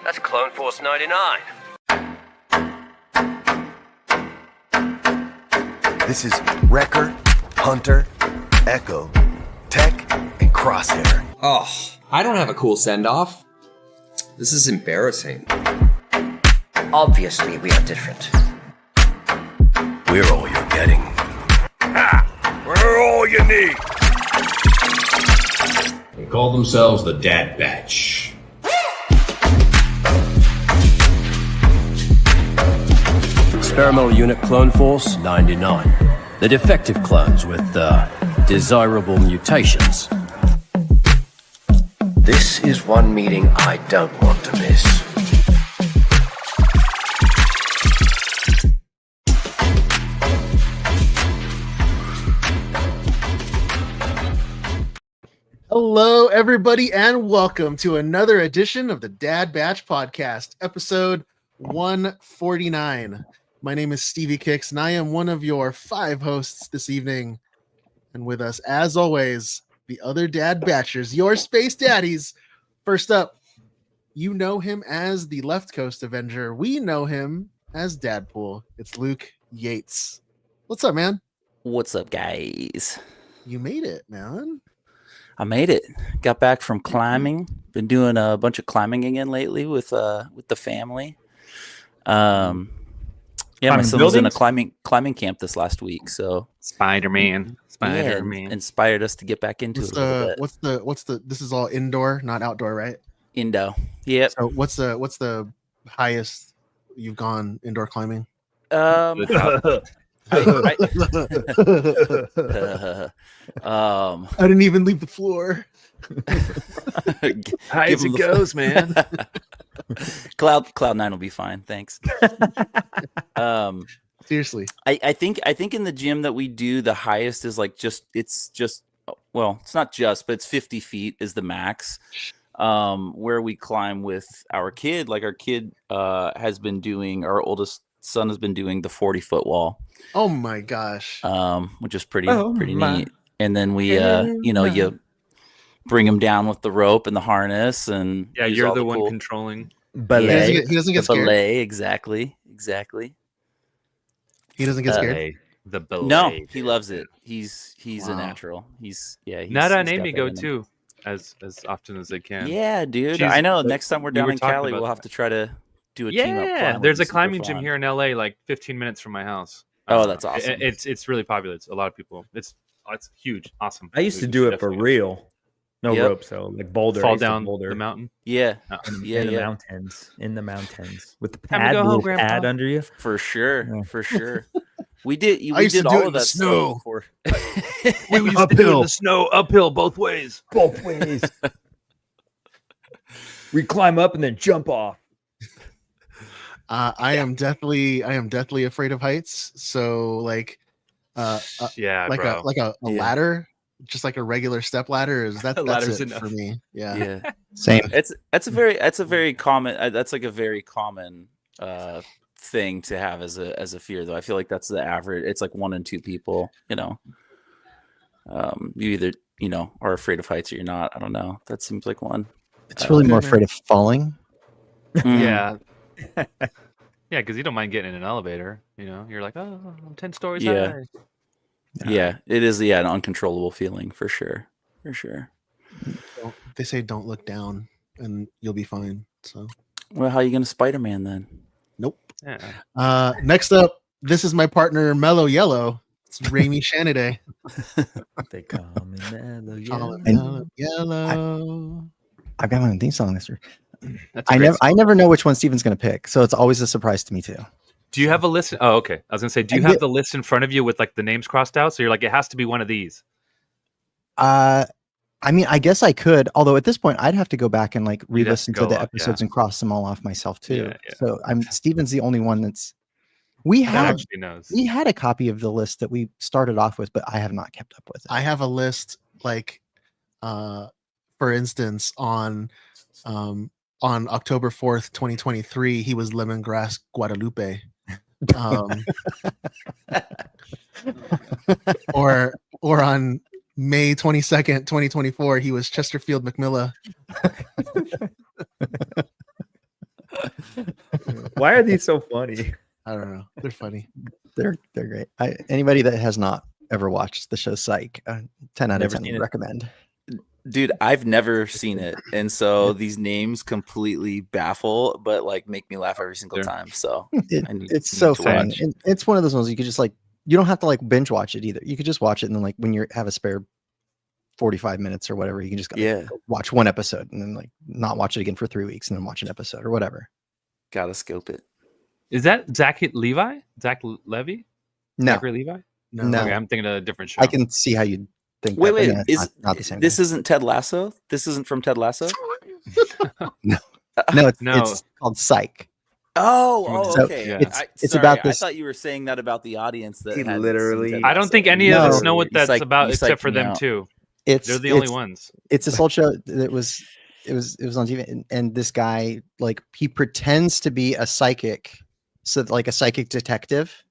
That's Clone Force 99. This is Wrecker, Hunter, Echo, Tech, and Crosshair. Oh, I don't have a cool send-off. This is embarrassing. Obviously, we are different. We're all you're getting. Ha! We're all you need. They call themselves the Dad Batch. Experimental Unit Clone Force 99. The defective clones with desirable mutations. This is one meeting I don't want to miss. Hello, everybody, and welcome to another edition of the Dad Batch Podcast, episode 149. My name is Stevie Kicks, and I am one of your 5 hosts this evening. And with us, as always, the other Dad Batchers, your space daddies. First up, you know him as the Left Coast Avenger. We know him as Dadpool. It's Luke Yates. What's up, man? What's up, guys? You made it, man. I made it. Got back from climbing. Been doing a bunch of climbing again lately with the family. My son was in a climbing camp this last week, so Spider-Man inspired us to get back into it a little bit. What's the this is all indoor, not outdoor, right? Indo. Yep. So what's the highest you've gone indoor climbing? I didn't even leave the floor. High as it goes, man. Cloud 9 will be fine, thanks. Seriously, I think in the gym that we do, the highest is like it's not just, but it's 50 feet is the max. Where we climb with our kid, like our kid has been doing, our oldest son has been doing the 40-foot wall. Oh my gosh. Which is pretty neat. And then we you bring him down with the rope and the harness, and you're the one controlling. Belay. He doesn't get scared. Belay, exactly. He doesn't get scared. The belay. No, he loves it. He's a natural. He's Nada and Amy go too, as often as they can. Yeah, dude. I know. Next time we're down in Cali, we'll have to try to do a team up. Yeah, there's a climbing gym here in LA, like 15 minutes from my house. Oh, that's awesome. It's really popular. It's a lot of people. It's huge, awesome. I used to do it for real. No rope, so like boulder. Fall down the mountain. Yeah, in the mountains with the pad under you. For sure. We did all of that snow before. We used to do it in the snow, uphill, both ways. We climb up and then jump off. I am deathly afraid of heights. So like, a ladder, just like a regular step ladder, that's it enough for me. Yeah. Same. That's a very common. That's like a very common thing to have as a fear, though. I feel like that's the average. It's like 1 in 2 people. You either are afraid of heights or you're not. I don't know. That seems like one. It's really more afraid of falling. Yeah. Yeah, because you don't mind getting in an elevator. You're like, oh, I'm 10 stories high. Yeah, it is. Yeah, an uncontrollable feeling for sure. They say don't look down and you'll be fine. So, well, how are you gonna Spider-Man then? Nope. Yeah. Next up, this is my partner Mellow Yellow. It's Raimi Shanaday. They call me Mellow Yellow. I've got my own theme song this year. I never know which one Steven's going to pick, so it's always a surprise to me too. Do you have a list? Oh, okay. I was going to say, do you have the list in front of you with like the names crossed out? So you're like, it has to be one of these. I mean, I guess I could, although at this point I'd have to go back and like re-listen to the episodes and cross them all off myself too. Yeah. So Steven's the only one that's we had a copy of the list that we started off with, but I have not kept up with it. I have a list like for instance on October 4th, 2023, he was Lemongrass Guadalupe. Or on May 22nd, 2024, he was Chesterfield McMillan. Why are these so funny? I don't know. They're funny. They're great. Anybody that has not ever watched the show Psych, 10 out of Never 10 seen would it. recommend. Dude, I've never seen it, and so these names completely baffle, but like make me laugh every single time. So It's so fun. And it's one of those ones you could just like, you don't have to like binge watch it either. You could just watch it, and then like when you have a spare 45 minutes or whatever, you can just go watch one episode and then like not watch it again for 3 weeks and then watch an episode or whatever. Gotta scope it. Is that Zach Levi? Zach Levy? No. Zachary Levi? No. Okay, I'm thinking of a different show. I can see how you'd think. Wait, that, but wait. no, Is not the same. this isn't Ted Lasso? This isn't from Ted Lasso? No, it's called Psych. Oh, So okay. it's about this. I thought you were saying that about the audience that He hadn't literally- seen Ted I don't Lasso. think any of us know what that's about you except psyched for me them out. too. It's They're the only it's- ones. It's this old show that was on TV, and this guy like he pretends to be a psychic, so like a psychic detective.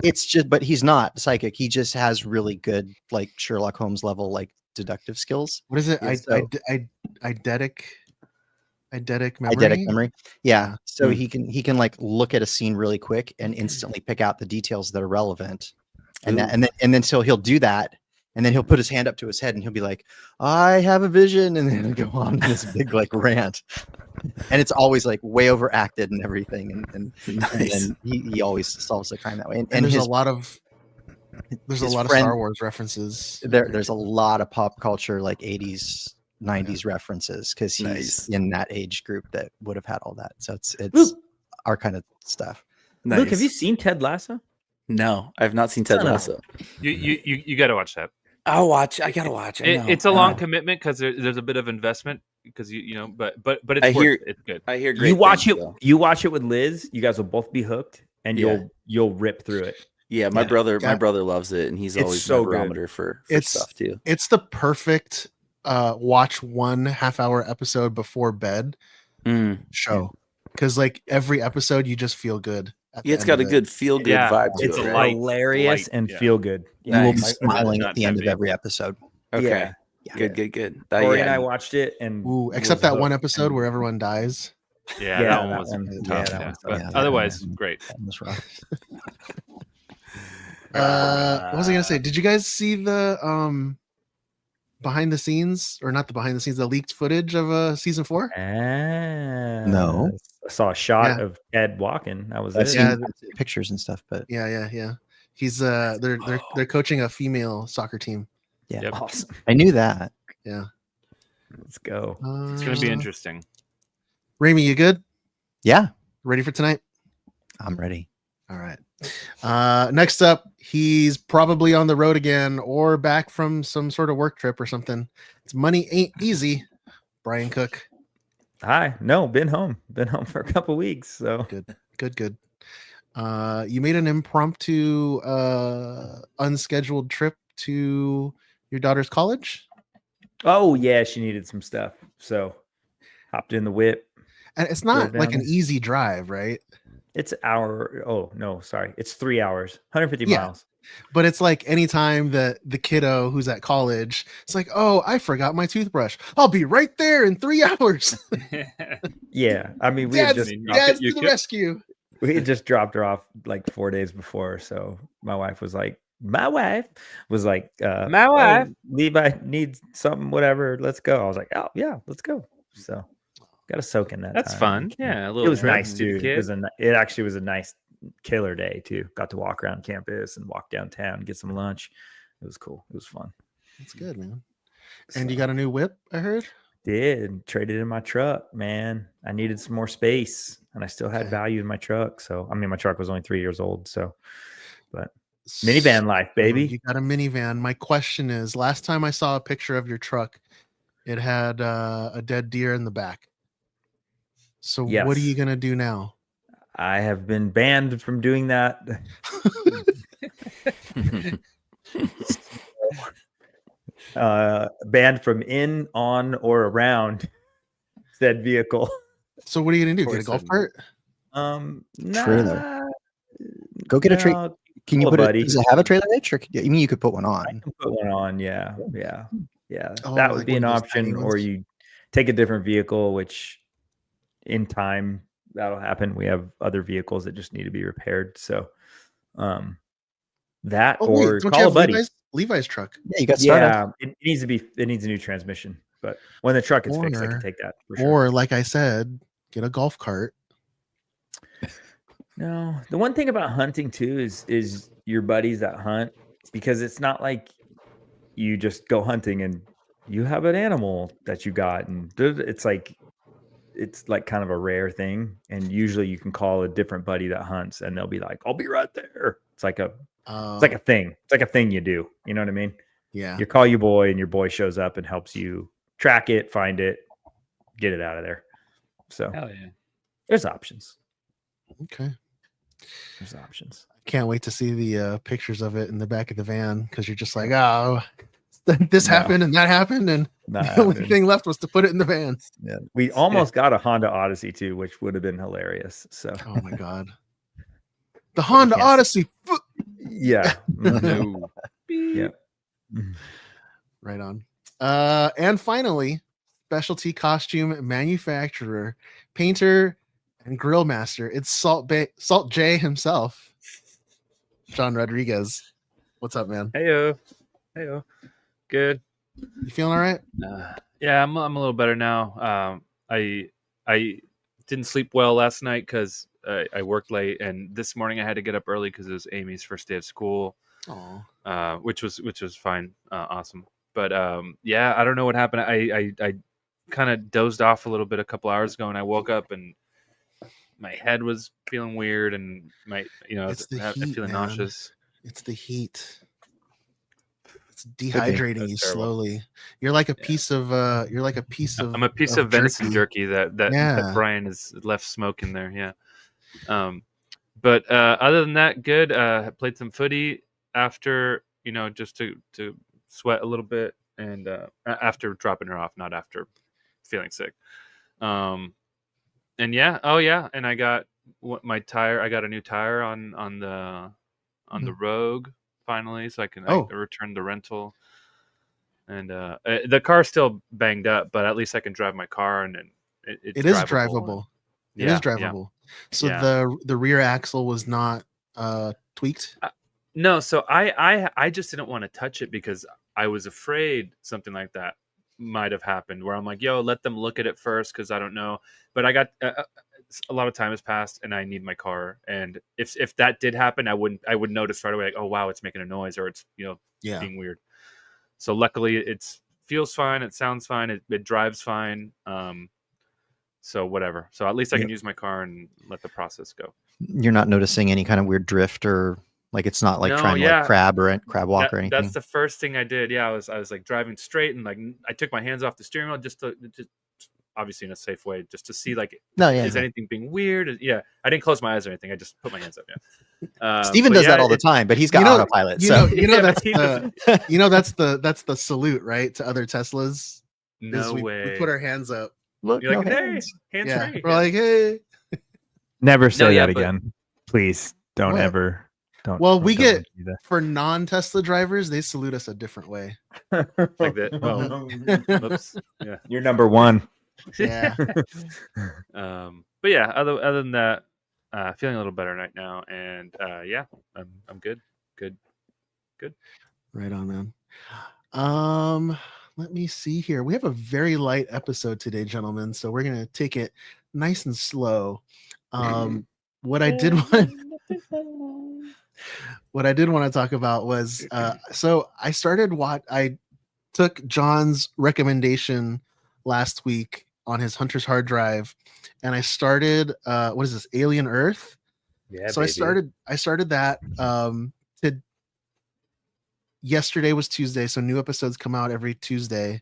It's just, but he's not psychic. He just has really good like Sherlock Holmes level like deductive skills. What is it? Eidetic memory. Eidetic memory. Yeah. So Hmm. he can like look at a scene really quick and instantly pick out the details that are relevant. And then so he'll do that, and then he'll put his hand up to his head and he'll be like, "I have a vision," and then he'll go on this big like rant. And it's always like way overacted and everything, and then he always solves the crime that way. And there's his, a lot of his of friend- Star Wars references. There's a lot of pop culture like 80s 90s references because he's in that age group that would have had all that. So it's our kind of stuff. Luke, have you seen Ted Lasso? No, I've not seen Ted Lasso. You got to watch that. I'll watch. I gotta watch. It's a long commitment because there's a bit of investment because you know, but it's it's good. I hear great. You watch things, it. though. You watch it with Liz. You guys will both be hooked, and Yeah. you'll rip through it. Yeah, my brother loves it, and he's It's always so my barometer for It's stuff too. It's the perfect watch 1 half-hour episode before bed show, because like every episode you just feel good. Yeah, it's got a good feel good vibe to It's it. Right? hilarious and feel good. You will be Nice. smiling at the end of every episode. Okay, Yeah. good. Corey and I watched it, and Ooh, except was that one hooked. episot where everyone dies. Yeah, Yeah, that one that was one- tough. yeah, that Yeah, one's but tough. otherwise, great. That was rough. What was I gonna say? Did you guys see the behind the scenes, or not the behind the scenes, the leaked footage of season 4? No. I saw a shot Yeah. of Ed walking. That was I've it. seen pictures and stuff, but Yeah. He's they're coaching a female soccer team. yeah, Yep. Awesome. I knew that. Yeah. Let's go. It's gonna be interesting. Rami, you good? Yeah, Ready for tonight? I'm ready. All right. Next up, he's probably on the road again or back from some sort of work trip or something. It's Money Ain't Easy. Brian Cook. Hi. No, been home. Been home for a couple weeks. So Good. You made an impromptu unscheduled trip to your daughter's college, oh yeah, she needed some stuff. So hopped in the whip. and it's not Drove like down an easy drive, right? It's hour. Oh no, sorry. It's 3 hours, 150 Yeah. miles. But it's like anytime that the kiddo who's at college, it's like, oh, I forgot my toothbrush. I'll be right there in 3 hours. Yeah, I mean we had Dad's just to the rescue. we had just dropped her off like 4 days before. So my wife was like, My wife Levi needs something, whatever. Let's go. I was like, oh yeah, let's go. So got to soak in that. That's time. fun. Yeah, a It little was trip nice to see the too. It kid. was it actually was a nice killer day too. Got to walk around campus and walk downtown, get some lunch. It was cool. It was fun. That's good, man. And you got a new whip, I heard? Did traded in my truck, man. I needed some more space, and I still had value in my truck. So I mean, my truck was only 3 years old. So, but minivan life, baby. You got a minivan. My question is, last time I saw a picture of your truck, it had a dead deer in the back. So what are Yes. you gonna do now? I have been banned from doing that. Banned from in, on, or around said vehicle. So what are you gonna do? Get a golf cart? Trailer. Go get a trailer. Can you Call a put it? buddy. Does it have a trailer hitch? Or I mean, you could put one on. Put one on, yeah. Oh, That would like be one an of those tiny option, or ones? you take a different vehicle, which in time that'll happen. We have other vehicles that just need to be repaired. So, that or don't call you a have buddy. Levi's truck? Yeah, you got started. Yeah, it needs a new transmission. But when the truck is fixed, I can take that for sure. Or like I said, get a golf cart. No, the one thing about hunting too is your buddies that hunt, because it's not like you just go hunting and you have an animal that you got, and it's like kind of a rare thing. And usually you can call a different buddy that hunts, and they'll be like, "I'll be right there." It's like a thing. It's like a thing you do. You know what I mean? Yeah. You call your boy, and your boy shows up and helps you track it, find it, get it out of there. So hell yeah, there's options. Okay. There's options. Can't wait to see the pictures of it in the back of the van, because you're just like, oh, this happened and that happened, and the only thing left was to put it in the van. Yeah, we almost got a Honda Odyssey too, which would have been hilarious. So, oh my god, the Honda Odyssey. Yeah. No. Yeah. Right on. And finally, specialty costume manufacturer, painter, and grill master. It's Salt J himself, John Rodriguez. What's up, man? Heyo. Good. You feeling all right? Yeah, I'm a little better now. I didn't sleep well last night because I worked late, and this morning I had to get up early because it was Amy's first day of school. Which was fine, awesome. But yeah, I don't know what happened. I kind of dozed off a little bit a couple hours ago, and I woke up and my head was feeling weird, and I was feeling nauseous. It's the heat. It's dehydrating you slowly. You're like a piece of. I'm a piece of venison jerky that Brian has left smoking there. Yeah. But other than that, good. Played some footy after, just to sweat a little bit, and after dropping her off, not after feeling sick. And yeah, and I got my tire. I got a new tire on the Rogue finally, so I can return the rental. And the car's still banged up, but at least I can drive my car, and it is drivable. It is drivable. So the rear axle was not tweaked. No, so I just didn't want to touch it because I was afraid something like that might have happened, where I'm like, yo, let them look at it first, because I don't know. But I got a lot of time has passed, and I need my car. And if that did happen, I would notice right away, like, oh wow, it's making a noise, or it's being weird. So luckily, it feels fine, it sounds fine, it drives fine. So whatever. So at least I can use my car and let the process go. You're not noticing any kind of weird drift, or like it's not like trying to like crab walk or anything. That's the first thing I did. Yeah, I was like driving straight, and like I took my hands off the steering wheel just obviously in a safe way, just to see like is anything being weird. Yeah, I didn't close my eyes or anything. I just put my hands up. Yeah. Steven does that all the time, but he's got autopilot. That's that's the salute, right, to other Teslas. No way. We put our hands up. Look, you're like, hey, hands free. We're like, hey. Never say that again. Please don't ever. Don't. Well, we get for non-Tesla drivers, they salute us a different way. Like that. Well, oops. Yeah. You're number one. Yeah. But yeah, other than that, feeling a little better right now, and yeah, I'm good. Good. Right on, man. Let me see here. We have a very light episode today, gentlemen, so we're gonna take it nice and slow. What I did want to talk about was so I took John's recommendation last week on his Hunter's hard drive, and I started what is this, Alien Earth? Yeah. So baby. I started that. Yesterday was Tuesday, so new episodes come out every Tuesday.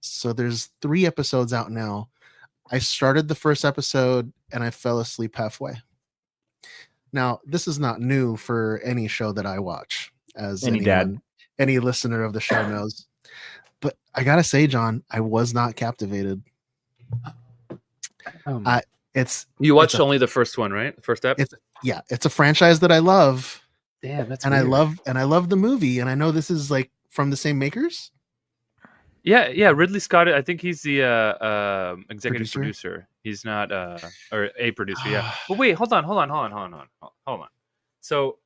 So there's 3 episodes out now. I started the first episode and I fell asleep halfway. Now, this is not new for any show that I watch, as any listener of the show knows. But I gotta say, John, I was not captivated. You watched only the first one, right? The first episode. It's a franchise that I love. Damn, that's weird. I love the movie, and I know this is like from the same makers. Yeah, Ridley Scott. I think he's the executive producer. He's not or a producer. Yeah. But wait, hold on. So,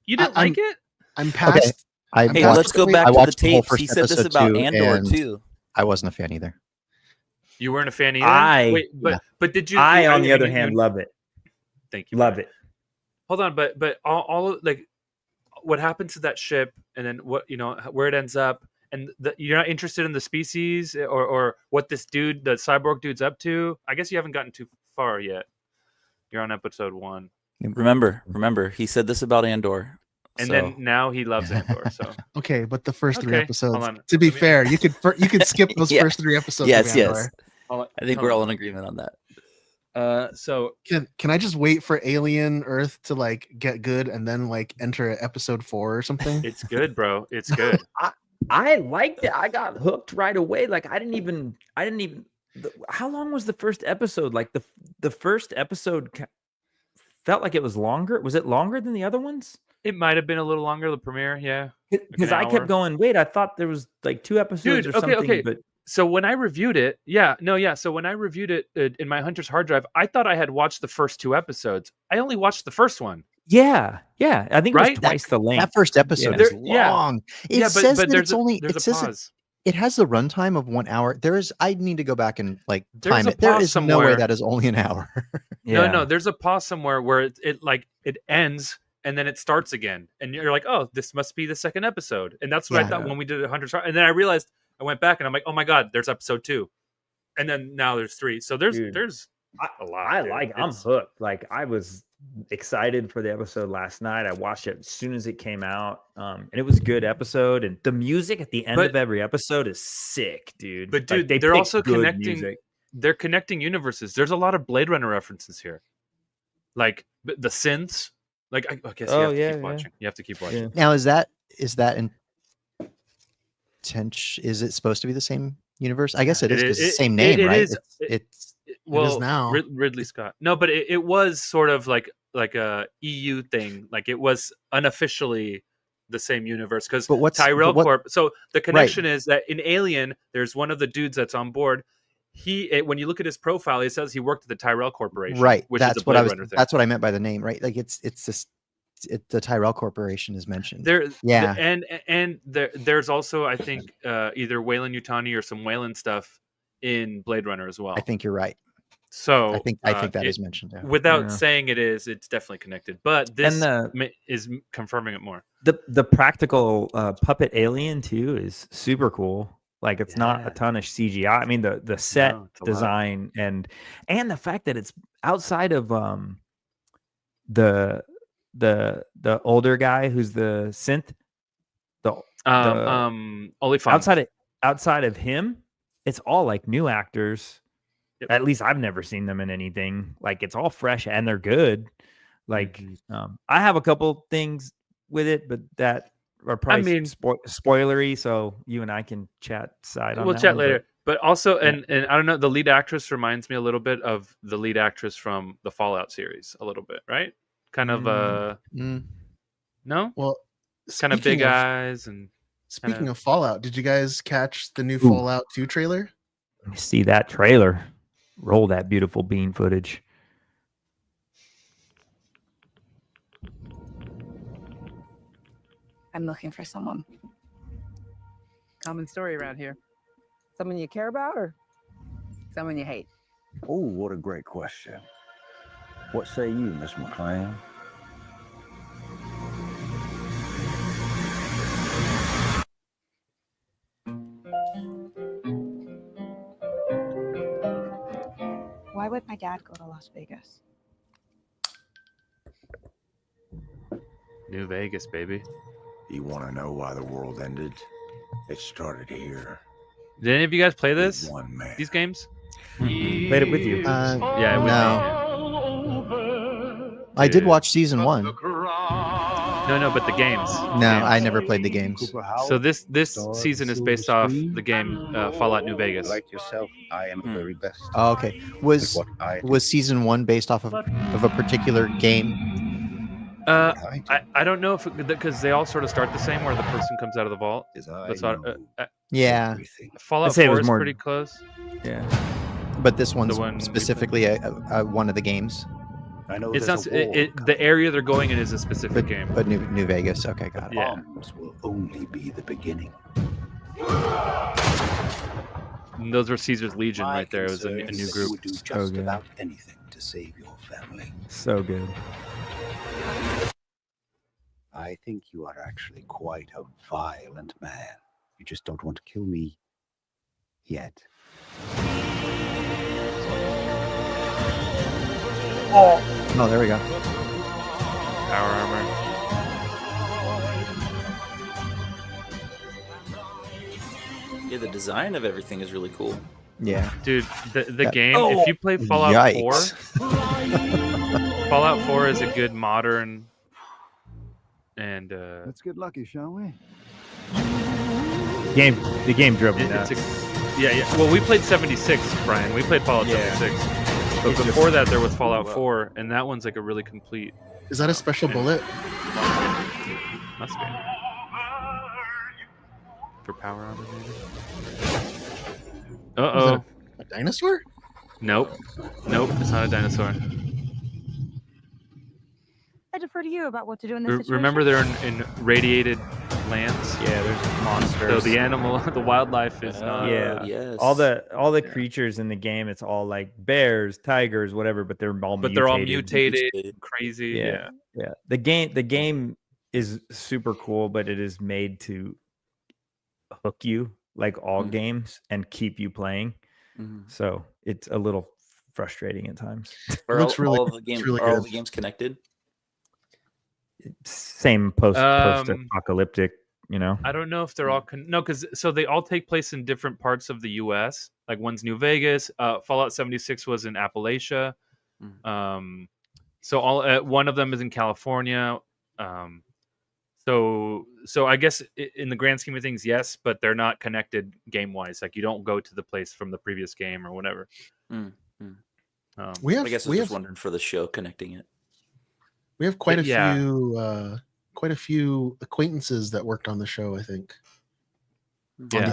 you didn't like it? I'm past. Okay. Hey, let's go back I to the watched the whole tapes. first He said this episode about too, Andor and too. I wasn't a fan either. You weren't a fan either. Wait, but did you? On the other hand, love it. Thank you. Love it. Hold on, but all like what happened to that ship, and then what where it ends up, and you're not interested in the species or what this dude, the cyborg dude's up to. I guess you haven't gotten too far yet. You're on episode 1. Remember, he said this about Andor. And then now he loves Andor. So Okay, but the first 3 Okay, episodes. hold on. To be fair, you could skip those Yeah. first 3 episodes. Yes, of yes. Andor. I think we're all in agreement on that. So Can I just wait for Alien Earth to like get good and then like enter episode 4 or something? it's good, bro. It's good. I liked it. I got hooked right away. Like I didn't even. How long was the first episode? Like the first episode felt like it was longer. Was it longer than the other ones? It might have been a little longer, the premiere, yeah. Because I kept going, wait, I thought there was like 2 episodes or something. Okay. But So when I reviewed it, So when I reviewed it in my Hunter's hard drive, I thought I had watched the first 2 episodes. I only watched the first one. yeah. I think it Right? was twice the length. That first episode is long. It says that it's only. There's It a says pause. it has the runtime of 1 hour. I need to go back and like There's time a it. There pause is no way somewhere. that is only an hour. No, there's a pause somewhere where it ends and then it starts again, and you're like, oh, this must be the second episode, and that's what I thought when we did 100. And then I realized I went back and I'm like, oh my god, there's episode 2, and then now there's 3. So there's a lot. I'm hooked. Like I was excited for the episode last night. I watched it as soon as it came out, and it was a good episode. And the music at the end of every episode is sick, dude. But dude, like, they're pick also good connecting. music. They're connecting universes. There's a lot of Blade Runner references here, like the synths. Like I guess you have to keep watching. You have to keep watching. Now is that is it supposed to be the same universe? I guess it is because it's the same name, right? It is now. Ridley Scott. No, but it was sort of like a EU thing. Like it was unofficially the same universe because Tyrell Corp. So the connection is that in Alien, there's one of the dudes that's on board. When you look at his profile, it says he worked at the Tyrell Corporation, right? Which That's is a what Blade I was. Runner thing. That's what I meant by the name, right? Like it's this. The Tyrell Corporation is mentioned. There's also I think either Wayland Yutani or some Wayland stuff in Blade Runner as well. I think you're right. So I think that is mentioned. Yeah. Without saying it's definitely connected. But this is confirming it more. The practical puppet alien too is super cool. Like it's not a ton of CGI. I mean the set design and the fact that it's outside of the older guy who's the synth. Oliphant. Outside of him, it's all like new actors. Yep. At least I've never seen them in anything. Like it's all fresh and they're good. Like I have a couple things with it, but that are probably spoilery. So you and I can chat side on. We'll chat later. But also, and I don't know, the lead actress reminds me a little bit of the lead actress from the Fallout series, a little bit, right? Kind of no? Well, kind of big eyes and. Speaking of Fallout, did you guys catch the new Fallout 2 trailer? Let me see that trailer. Roll that beautiful bean footage. I'm looking for someone. Common story around here. Someone you care about or someone you hate? Oh, what a great question. What say you, Miss McClane? Why would my dad go to Las Vegas? New Vegas, baby. You want to know why the world ended? It started here. Did any of you guys play this? One man. These games? Played it with you. Yeah, with no. I did watch season 1. No, but the games. No, I never played the games. So this season is based off the game Fallout New Vegas. Like yourself, I am the very best. Oh, okay. Was season 1 based off of a particular game? I don't know if because they all sort of start the same, where the person comes out of the vault. Yeah. Fallout 4 is pretty close. Yeah. But this one's one we specifically a one of the games. I know It's there's not a wall the area they're going in is a specific game. But New Vegas. Okay, got it. Yeah. bombs will only be the beginning. And those were Caesar's Legion My right there. It was a concern new is that you group. would do So just good. about anything to save your family. So good. I think you are actually quite a violent man. You just don't want to kill me yet. Oh, there we go. Power armor. Yeah, the design of everything is really cool. Yeah. Dude, the Yeah. game, Oh, if you play Fallout yikes. 4, Fallout 4 is a good modern and Let's get lucky, shall we? The game drove me it's nuts. yeah. Well, we played 76, Brian. We played Fallout Yeah. 76. But before that, there was Fallout 4, and that one's like a really complete. Is that a special bullet? Must be. For power armor, maybe? Is Uh-oh. that a dinosaur? Nope. Nope, it's not a dinosaur. I defer to you about what to do in this situation. Remember they're in radiated lands? Yeah, there's monsters. So the animal, the wildlife is not... Yeah, yes. all the creatures in the game, it's all like bears, tigers, whatever, but they're all But mutated. they're all mutated, crazy. Yeah. The game is super cool, but it is made to hook you like all games and keep you playing. So it's a little frustrating at times. Are looks all, really- all the games really are all good. the games connected? Same post-apocalyptic, you know. I don't know if they're all no, because so they all take place in different parts of the U.S. Like one's New Vegas. Fallout 76 was in Appalachia. So all one of them is in California. So I guess in the grand scheme of things, yes, but they're not connected game wise. Like you don't go to the place from the previous game or whatever. We have, I guess I we was just have, wondering for the show connecting it. we have quite a Yeah. few acquaintances that worked on the show. I think. Yeah, On the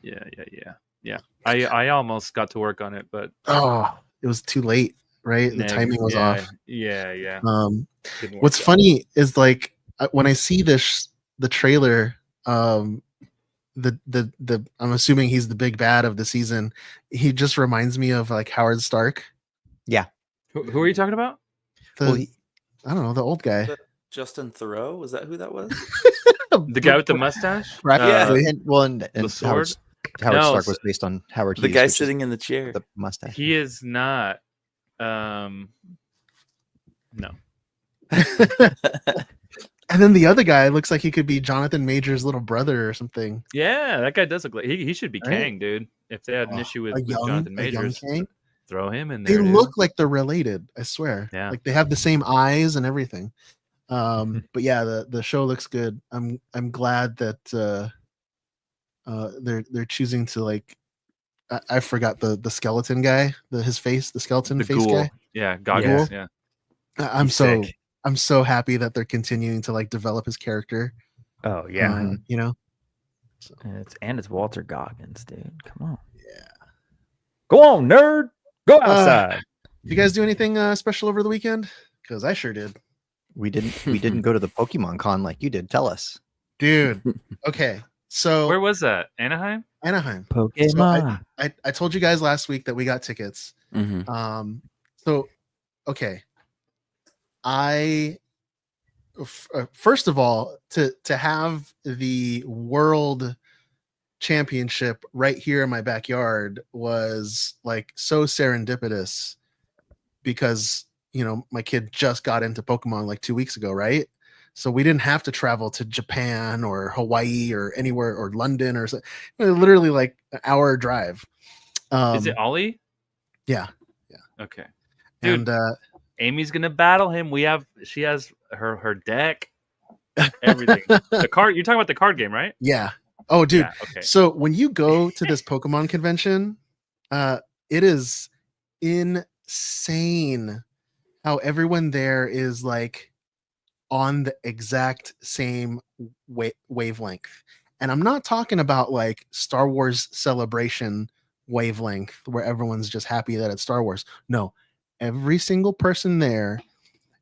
yeah. season. Yeah. I almost got to work on it, but Oh, it was too late, right? The timing was off. Yeah. Didn't work What's out. funny is like when I see the trailer, the I'm assuming he's the big bad of the season. He just reminds me of like Howard Stark. Yeah. Who are you talking about? I don't know, the old guy. Justin Thoreau, was that who that was? The guy with the mustache? Right. Yeah. And The sword? Howard No, Stark was based on Howard The Hughes, guy which is sitting in the chair. the mustache. He is not. No. And then the other guy looks like he could be Jonathan Major's little brother or something. Yeah, that guy does look like he should be Right? Kang, dude. If they had an issue with, A with young Jonathan Majors, Kang. throw him in They there. dude. look like they're related. I swear. Yeah. Like they have the same eyes and everything. But yeah, the show looks good. I'm glad that they're choosing to like I forgot the skeleton guy, his face, the skeleton the face ghoul. guy. Yeah, goggles. Ghoul? Yeah. I'm so happy that they're continuing to like develop his character. Oh yeah, You know. and it's Walter Goggins, dude. Come on. Yeah. Go on, nerd. Go outside. You guys do anything special over the weekend? Because I sure did. We didn't go to the Pokemon Con like you did. Tell us, dude. Okay, so Where was that? Anaheim? Anaheim. Pokemon. So I told you guys last week that we got tickets. So okay, first of all, to have the world championship right here in my backyard was like so serendipitous because my kid just got into Pokemon like 2 weeks ago, right? So we didn't have to travel to Japan or Hawaii or anywhere or London or so. Literally like an hour drive. Is it Ollie? Yeah. Okay. Dude, And Amy's gonna battle him. She has her deck, everything. The card. You're talking about the card game, right? yeah. Oh, dude. Yeah, okay. So when you go to this Pokemon convention, it is insane how everyone there is like on the exact same wavelength. And I'm not talking about like Star Wars Celebration wavelength where everyone's just happy that it's Star Wars. No, every single person there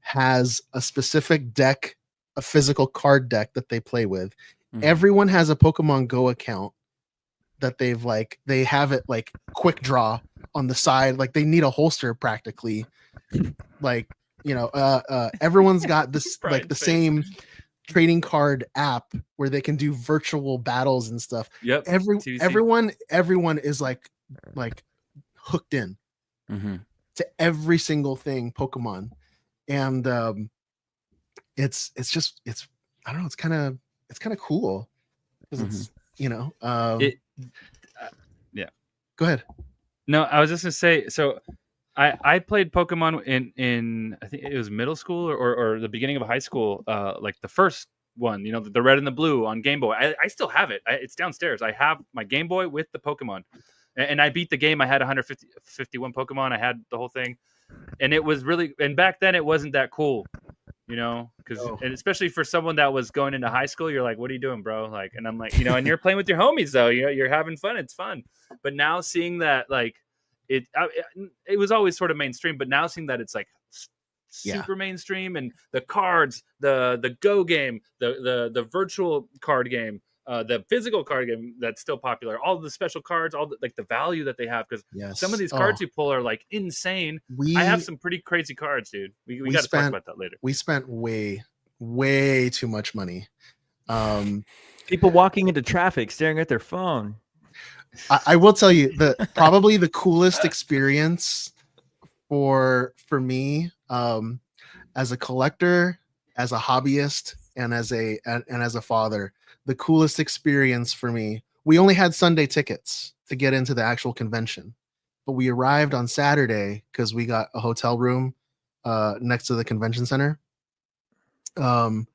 has a specific deck, a physical card deck that they play with. Everyone has a Pokemon Go account that they have it like quick draw on the side, like they need a holster practically. Like, everyone's got this like the same trading card app where they can do virtual battles and stuff. Yep. Everyone is like hooked in to every single thing Pokemon. And it's I don't know, it's kind of cool because it's yeah. Go ahead. No, I was just gonna say, so I played Pokemon in I think it was middle school or the beginning of high school, like the first one, the red and the blue on Game Boy. I still have it. It's downstairs. I have my Game Boy with the Pokemon, and I beat the game. I had 151 Pokemon. I had the whole thing, and it was really. And back then, it wasn't that cool, because and especially for someone that was going into high school, you're like, "What are you doing, bro?" Like, and I'm like, and you're playing with your homies though. You're having fun. It's fun. But now seeing that, like, it was always sort of mainstream, but now seeing that it's like super mainstream, and the cards, the Go game, the virtual card game, the physical card game that's still popular, all the special cards, all the value that they have, because some of these cards you pull are like insane. I have some pretty crazy cards, dude. We got to talk about that later. We spent way too much money. People walking into traffic staring at their phone. I will tell you probably the coolest experience for me, as a collector, as a hobbyist, and as a father, the coolest experience for me. We only had Sunday tickets to get into the actual convention, but we arrived on Saturday because we got a hotel room next to the convention center. When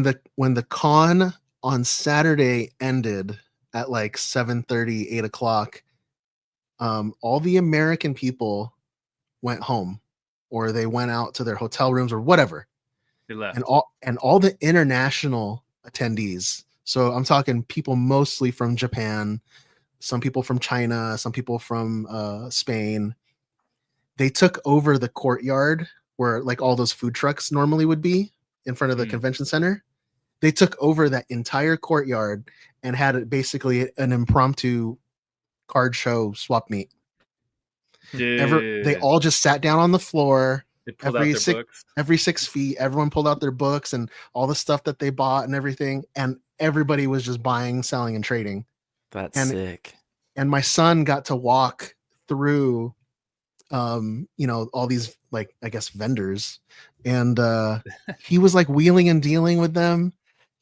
the con on Saturday ended at like 7:30, 8 o'clock, all the American people went home, or they went out to their hotel rooms or whatever. They left. And all the international attendees. So I'm talking people mostly from Japan, some people from China, some people from Spain. They took over the courtyard where like all those food trucks normally would be in front of the convention center. They took over that entire courtyard and had it basically an impromptu card show swap meet. They all just sat down on the floor. Every 6 feet, everyone pulled out their books and all the stuff that they bought and everything, and everybody was just buying, selling, and trading. That's sick. And my son got to walk through all these, like, I guess, vendors, and he was like wheeling and dealing with them.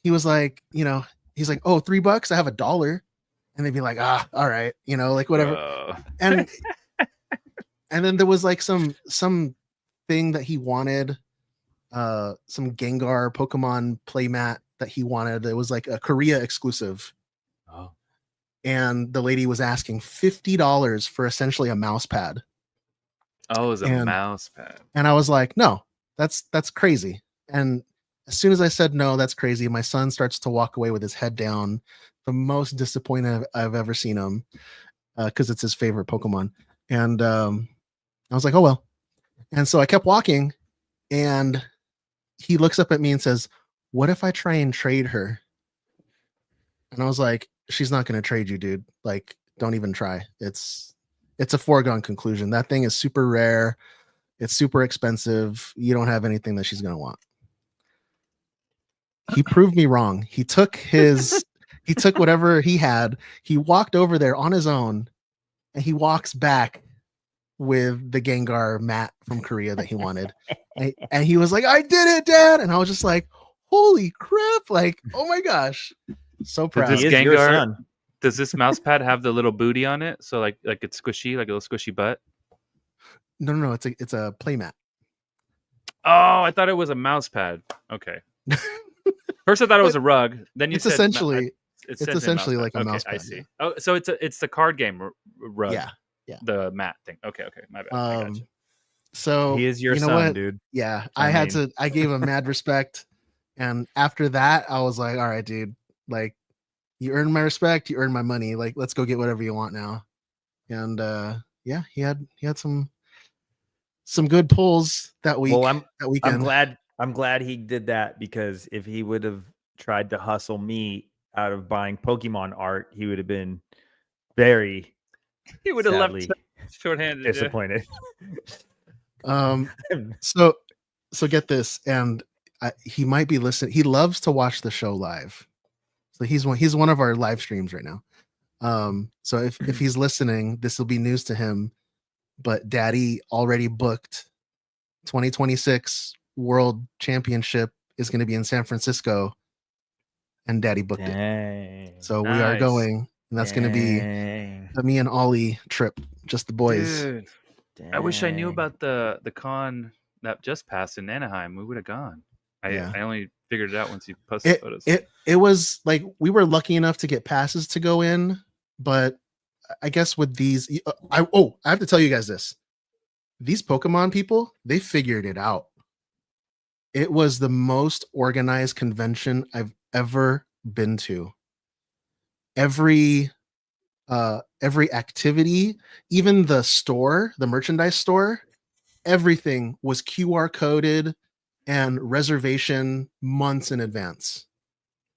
He was like, he's like, "Oh, $3, I have $1," and they'd be like, "Ah, all right," like whatever. And then there was like some thing that he wanted, some Gengar Pokemon playmat that he wanted. It was like a Korea exclusive. Oh. And the lady was asking $50 for essentially a mouse pad. Oh, it was a mouse pad. And I was like, no, that's crazy. And as soon as I said no, that's crazy, my son starts to walk away with his head down, the most disappointed I've ever seen him, because it's his favorite Pokemon. And I was like, oh well. And so I kept walking, and he looks up at me and says, "What if I try and trade her?" And I was like, "She's not going to trade you, dude. Like, don't even try. It's a foregone conclusion. That thing is super rare. It's super expensive. You don't have anything that she's going to want." He proved me wrong. He took whatever he had. He walked over there on his own, and he walks back with the Gengar mat from Korea that he wanted. And he was like, "I did it, Dad." And I was just like, holy crap. Like, oh my gosh. So proud. Does this mouse pad have the little booty on it? So like it's squishy, like a little squishy butt? No. It's a play mat. Oh, I thought it was a mouse pad. Okay. First I thought it was a rug. Then it's essentially like a mouse pad. I see. Oh, so it's the card game rug. Yeah. The mat thing. Okay, my bad. I got you. So he is your son, what? Dude. Yeah, I gave him mad respect, and after that, I was like, all right, dude, like, you earned my respect, you earned my money. Like, let's go get whatever you want now. And yeah, he had some good pulls that week. Well, that weekend. I'm glad he did that, because if he would have tried to hustle me out of buying Pokemon art, he would have been very He would have left sadly shorthanded. disappointed. So get this, and he might be listening. He loves to watch the show live, so he's one of our live streams right now. So if he's listening, this will be news to him. But Daddy already booked 2026 World Championship is going to be in San Francisco, and Daddy booked it. So we are going, and that's going to be a me and Ollie trip, just the boys. Dude, I wish I knew about the con that just passed in Anaheim. We would have gone. I only figured it out once you posted photos. It was like we were lucky enough to get passes to go in, but I guess with these, I have to tell you guys this. These Pokemon people, they figured it out. It was the most organized convention I've ever been to. Every activity, even the store, the merchandise store, everything was QR coded and reservation months in advance.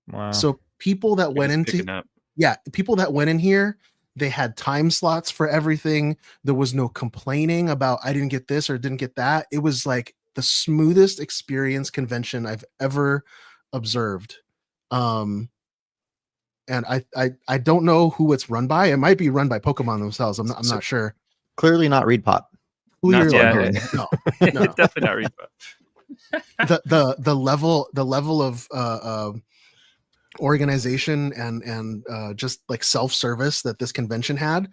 Wow. So people that went in here, they had time slots for everything. There was no complaining about I didn't get this or didn't get that. It was like the smoothest experience convention I've ever observed. And I don't know who it's run by. It might be run by Pokemon themselves. I'm not sure. Clearly not Reed Pop. No, definitely not Reed Pop. the level of organization and just like self-service that this convention had,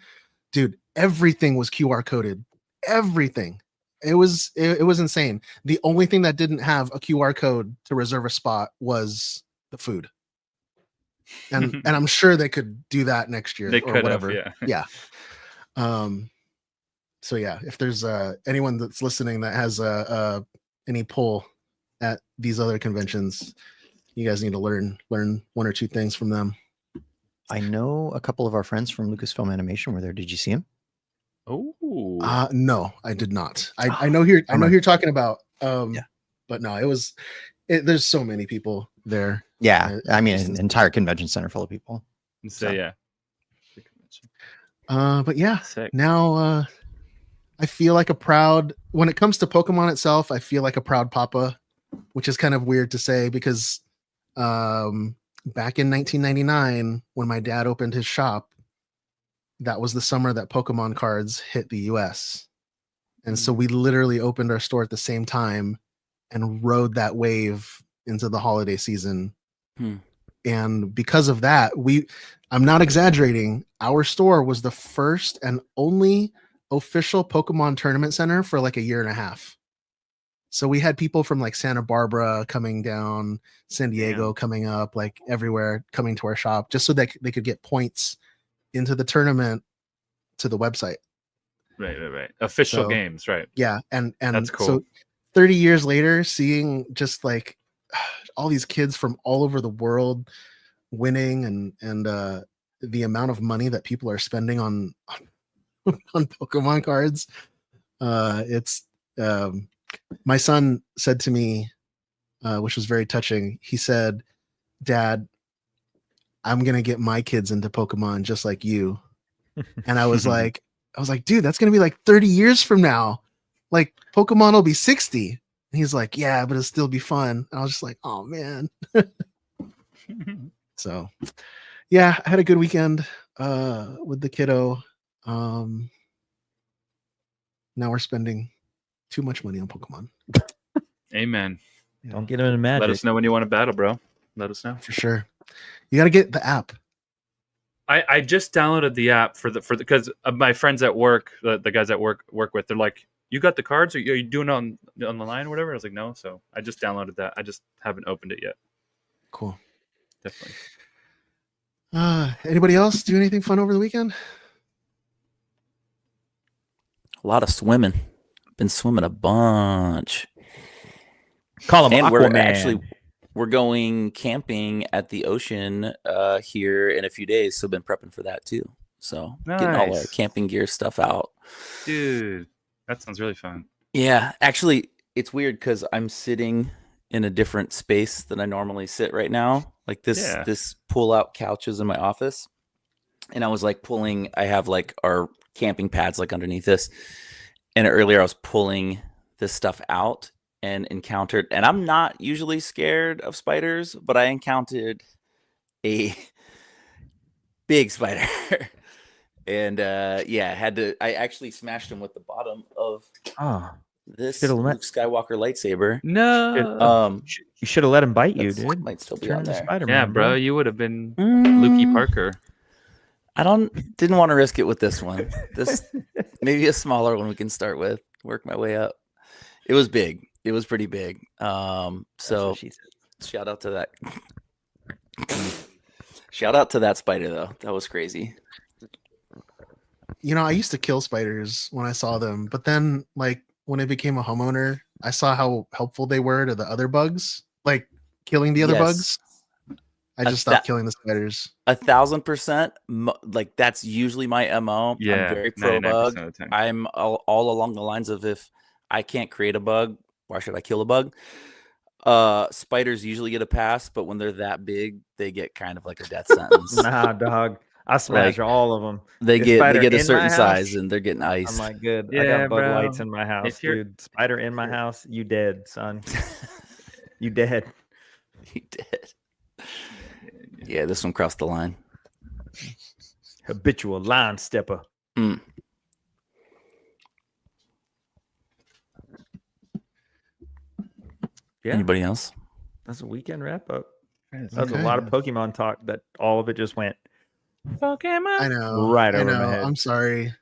dude, everything was QR coded. Everything. It was insane. The only thing that didn't have a QR code to reserve a spot was the food. And I'm sure they could do that next year or whatever. Yeah. So yeah, if there's anyone that's listening that has any pull at these other conventions, you guys need to learn one or two things from them. I know a couple of our friends from Lucasfilm Animation were there. Did you see him? Oh, no, I did not. I know who you're talking about. But no, there's so many people there. Yeah, I mean, an entire convention center full of people. So yeah. But yeah, now I feel like when it comes to Pokemon itself, I feel like a proud papa, which is kind of weird to say because back in 1999, when my dad opened his shop, that was the summer that Pokemon cards hit the US. And so we literally opened our store at the same time and rode that wave into the holiday season. And because of that, I'm not exaggerating, our store was the first and only official Pokemon tournament center for like a year and a half. So we had people from like Santa Barbara coming down, San Diego coming up, like everywhere coming to our shop just so that they could get points into the tournament to the website. Right. Official games, right? Yeah, and that's cool. So 30 years later, seeing just like all these kids from all over the world winning and the amount of money that people are spending on Pokemon cards, it's my son said to me, which was very touching. He said, "Dad, I'm gonna get my kids into Pokemon just like you." And I was like, dude, that's gonna be like 30 years from now. Like Pokemon will be 60. And he's like, yeah, but it'll still be fun. And I was just like, oh man. So yeah, I had a good weekend with the kiddo. Now we're spending too much money on Pokemon. Amen. Don't get him in Magic. Let us know when you want to battle, bro. Let us know for sure. You got to get the app. I just downloaded the app for because my friends at work, the guys at work with, they're like, "You got the cards? Are you doing it on the line or whatever?" I was like, "No." So I just downloaded that. I just haven't opened it yet. Cool. Definitely. Anybody else do anything fun over the weekend? A lot of swimming. Been swimming a bunch. Call him and Aquaman. we're going camping at the ocean here in a few days, so been prepping for that too. So getting all our camping gear stuff out. Dude, that sounds really fun. Yeah, actually, it's weird because I'm sitting in a different space than I normally sit right now. Like this pull-out couch is in my office, and I was like I have like our camping pads like underneath this, and earlier I was pulling this stuff out and encountered, and I'm not usually scared of spiders, but I encountered a big spider. And I actually smashed him with the bottom of this Luke Skywalker lightsaber. No. You should have let him bite you, dude. Might still be on there. Yeah, bro, you would have been Lukey Parker. I didn't want to risk it with this one. This maybe a smaller one we can start with. Work my way up. It was big. It was pretty big. So shout out to that. Shout out to that spider though. That was crazy. You know, I used to kill spiders when I saw them, but then like when I became a homeowner, I saw how helpful they were to the other bugs, like killing the other bugs. I just stopped killing the spiders. 1,000%. Like that's usually my MO. Yeah, I'm very pro bug. I'm all along the lines of if I can't create a bug, why should I kill a bug? Spiders usually get a pass, but when they're that big, they get kind of like a death sentence. Nah, dog. I smash all of them. They get a certain size and they're getting iced. I'm like, good. Yeah, I got bug bro. lights in my house, dude. Spider in my house, you dead, son. You dead. You dead. Yeah, this one crossed the line. Habitual line stepper. Mm. Yeah. Anybody else? That's a weekend wrap up. That's a lot of Pokemon talk that all of it just went Pokemon. I know. Right I over know. my head. I'm sorry.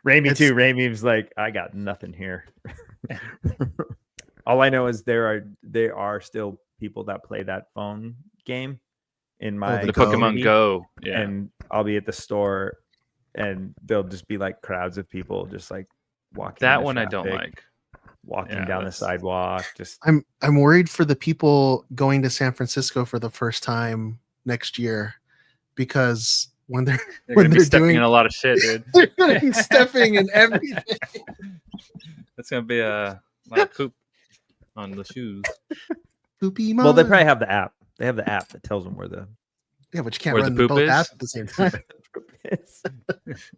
Raimi too. Raimi was like, I got nothing here. All I know is there are still people that play that phone game in my the Pokemon Go. Yeah. And I'll be at the store and there'll just be like crowds of people just like walking. That one I don't like. Walking down the sidewalk. Just I'm worried for the people going to San Francisco for the first time next year, because when they're gonna be stepping in a lot of shit, dude. They're gonna be stepping in everything. That's gonna be a lot of poop on the shoes. Poopy well, they probably have the app. They have the app that tells them where the but you can't where run the poop both is? apps at the same time.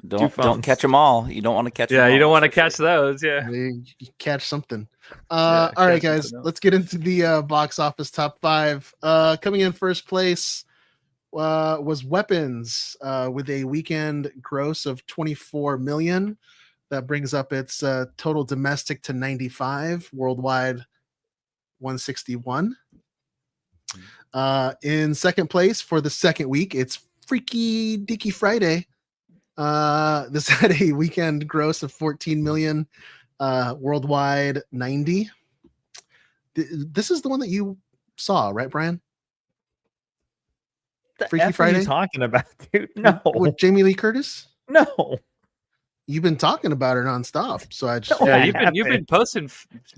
Don't catch them all. You don't want to catch them Yeah, all. you don't want to catch those. Yeah. You catch something. All right, guys, let's get into the box office top 5. Coming in first place was Weapons with a weekend gross of 24 million. That brings up its total domestic to 95, worldwide 161. In second place for the second week, it's Freaky Dicky Friday. This had a weekend gross of 14 million, worldwide 90. This is the one that you saw, right, Brian? Freaky Friday? What are you talking about, dude? No. With Jamie Lee Curtis? No. You've been talking about her nonstop, so I just you've been posting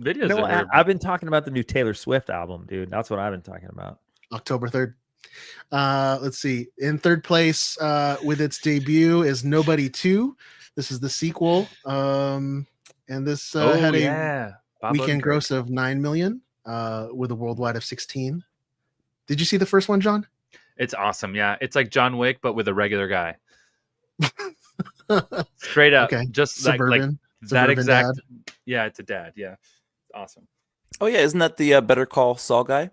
videos. No, of her. I've been talking about the new Taylor Swift album, dude. That's what I've been talking about. October 3rd. Let's see. In third place with its debut is Nobody 2. This is the sequel. And this had a weekend gross of 9 million with a worldwide of 16. Did you see the first one, John? It's awesome. Yeah. It's like John Wick, but with a regular guy. Straight up. Okay. Just Suburban. that Suburban exact. dad. Yeah, it's a dad. Yeah. Awesome. Oh yeah, isn't that the Better Call Saul guy?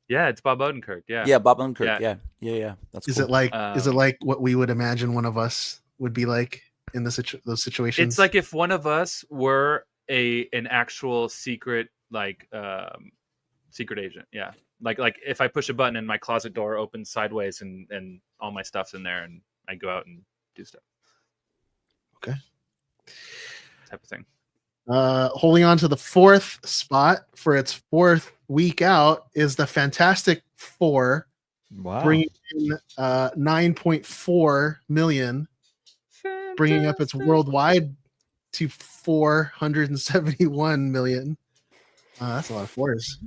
Yeah, it's Bob Odenkirk. Yeah. Yeah, Bob Odenkirk. Yeah. That's Is cool. it like is it like what we would imagine one of us would be like in those situations? It's like if one of us were an actual secret secret agent. Yeah. Like if I push a button and my closet door opens sideways and all my stuff's in there and I go out and do stuff. Okay. Type of thing. Holding on to the fourth spot for its fourth week out is the Fantastic Four. Wow. Bringing in 9.4 million, bringing up its worldwide to 471 million. That's a lot of fours.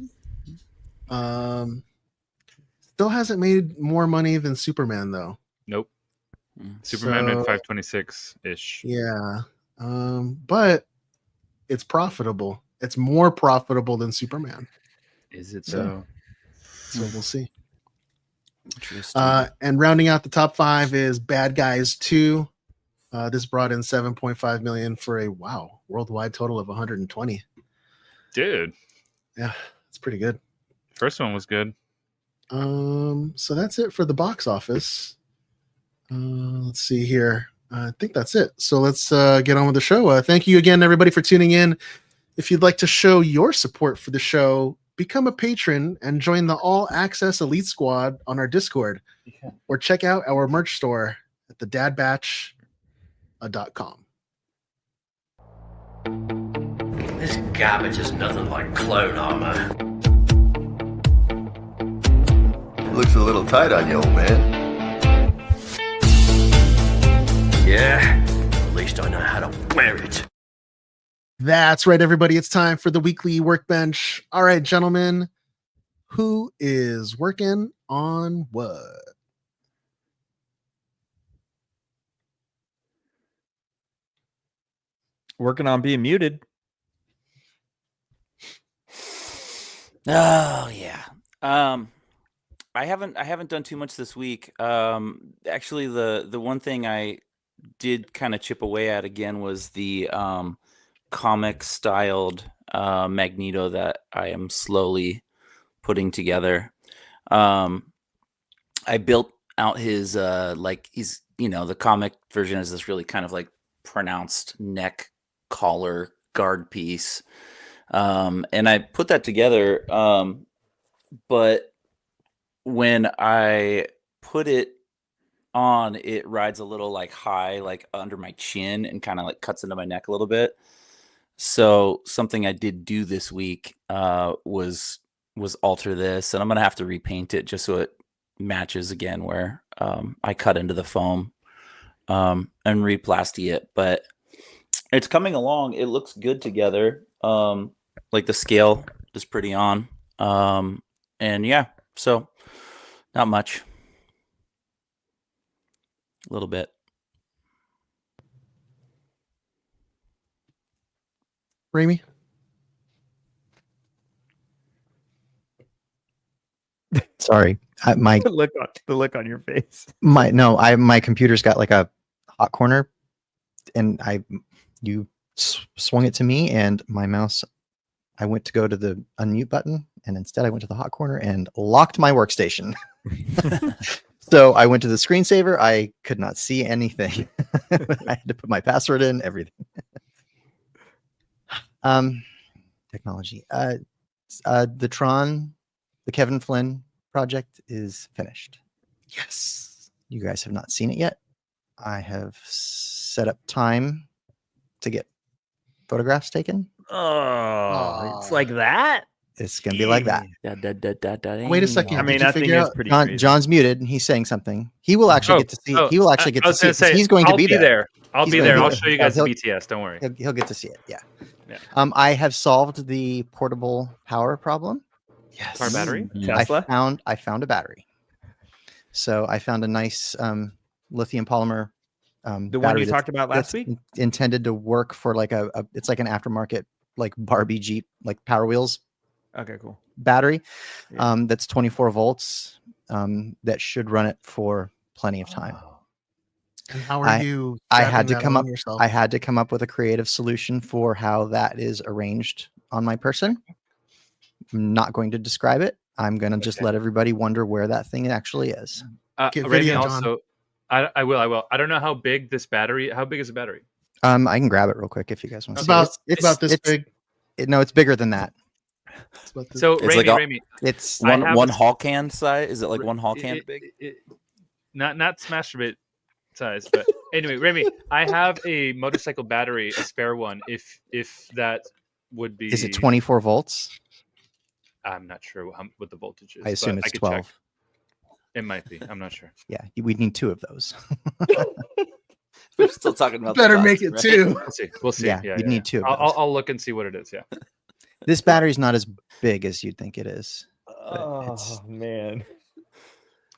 still hasn't made more money than Superman, though. Nope. Superman made So- 526 ish. Yeah. But it's profitable. It's more profitable than Superman. Is it So- though? So we'll see. Interesting. And rounding out the top 5 is Bad Guys 2. This brought in 7.5 million for a worldwide total of 120. Dude, Yeah, it's pretty good. first one was good. So that's it for the box office. Let's see here. I think that's it. So let's get on with the show. Thank you again, everybody, for tuning in. If you'd like to show your support for the show, become a patron and join the All Access Elite Squad on our Discord, or check out our merch store at thedadbatch.com. This garbage is nothing like clone armor. Looks a little tight on you, old man. Yeah, at least I know how to wear it. That's right, everybody. It's time for the weekly workbench. All right, gentlemen, who is working on what? Working on being muted. Oh yeah. I haven't done too much this week. Actually, the one thing I did kind of chip away at again was the comic styled Magneto that I am slowly putting together. I built out his he's the comic version is this really kind of like pronounced neck collar guard piece. And I put that together. But when I put it on, it rides a little like high, like under my chin, and kind of like cuts into my neck a little bit. So something I did do this week was alter this, and I'm gonna have to repaint it just so it matches again where I cut into the foam and replasty it. But it's coming along. It looks good together. Like the scale is pretty on. And yeah, so not much. A little bit. Raimi? Sorry, my the look on your face. my computer's got like a hot corner, and you swung it to me, and my mouse. I went to go to the unmute button, and instead I went to the hot corner and locked my workstation. So I went to the screensaver. I could not see anything. I had to put my password in, everything. Technology. The Tron, the Kevin Flynn project is finished. Yes. You guys have not seen it yet. I have set up time to get photographs taken. Oh, it's like that. It's gonna be like that. Wait a second. I mean, Did you I think figure it's out- pretty. John, crazy. John's muted and he's saying something. He will actually get to see. He will actually get to see it 'cause he's going to I'll be there. I'll He's be gonna there. be I'll there. show you Yeah, guys the he'll- BTS. Don't worry. He'll get to see it. Yeah. Yeah. I have solved the portable power problem. Yes. Car battery. Tesla. I found a battery. So I found a nice lithium polymer. The one battery you that's- talked about last that's week. intended to work for like it's like an aftermarket like Barbie Jeep like Power Wheels Okay, cool. battery. Yeah. That's 24 volts. That should run it for plenty of time. And how are you? I had to strapping that come on up. yourself? I had to come up with a creative solution for how that is arranged on my person. I'm not going to describe it. I'm going to just let everybody wonder where that thing actually is. Get Raimi video, John. also. I will. I don't know how big this battery. How big is the battery? I can grab it real quick if you guys want to. It's about this big. No, it's bigger than that. It's about this So It's Raimi, like Raimi, It's I one have one a- hall can size. Is it like one hall can big? Not Smash Bit size, but anyway, Raimi, I have a motorcycle battery, a spare one. If that would be, Is it 24 volts? I'm not sure what the voltage is. I assume but it's could check. 12. It might be. I'm not sure. Yeah, we'd need 2 of those. We're still talking about. Better the make cost, it right? two. We'll see. We'll see. Yeah, Yeah, you'd need 2 of I'll, those. I'll look and see what it is. Yeah. This battery's not as big as you'd think it is. Oh man.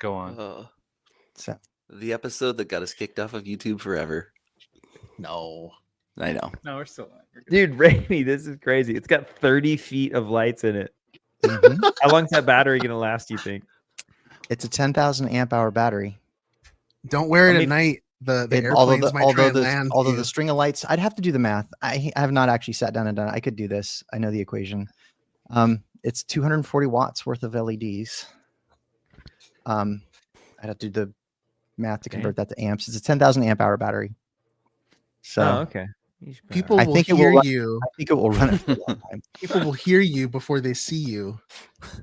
Go on. So The episode that got us kicked off of YouTube forever. No. I know. No, we're still on. Dude, Raimi, this is crazy. It's got 30 feet of lights in it. mhm. How long's that battery gonna last, you think? It's a 10,000 amp hour battery. Don't wear it I at mean, night. The Although airplanes might try and land. although you. the string of lights, I'd have to do the math. I have not actually sat down and done it. I could do this. I know the equation. It's 240 watts worth of LEDs. I'd have to do the math to convert that to amps. It's a 10,000 amp hour battery. So okay. People I will think it hear will run, you. I think it will run it for a long time. People will hear you before they see you.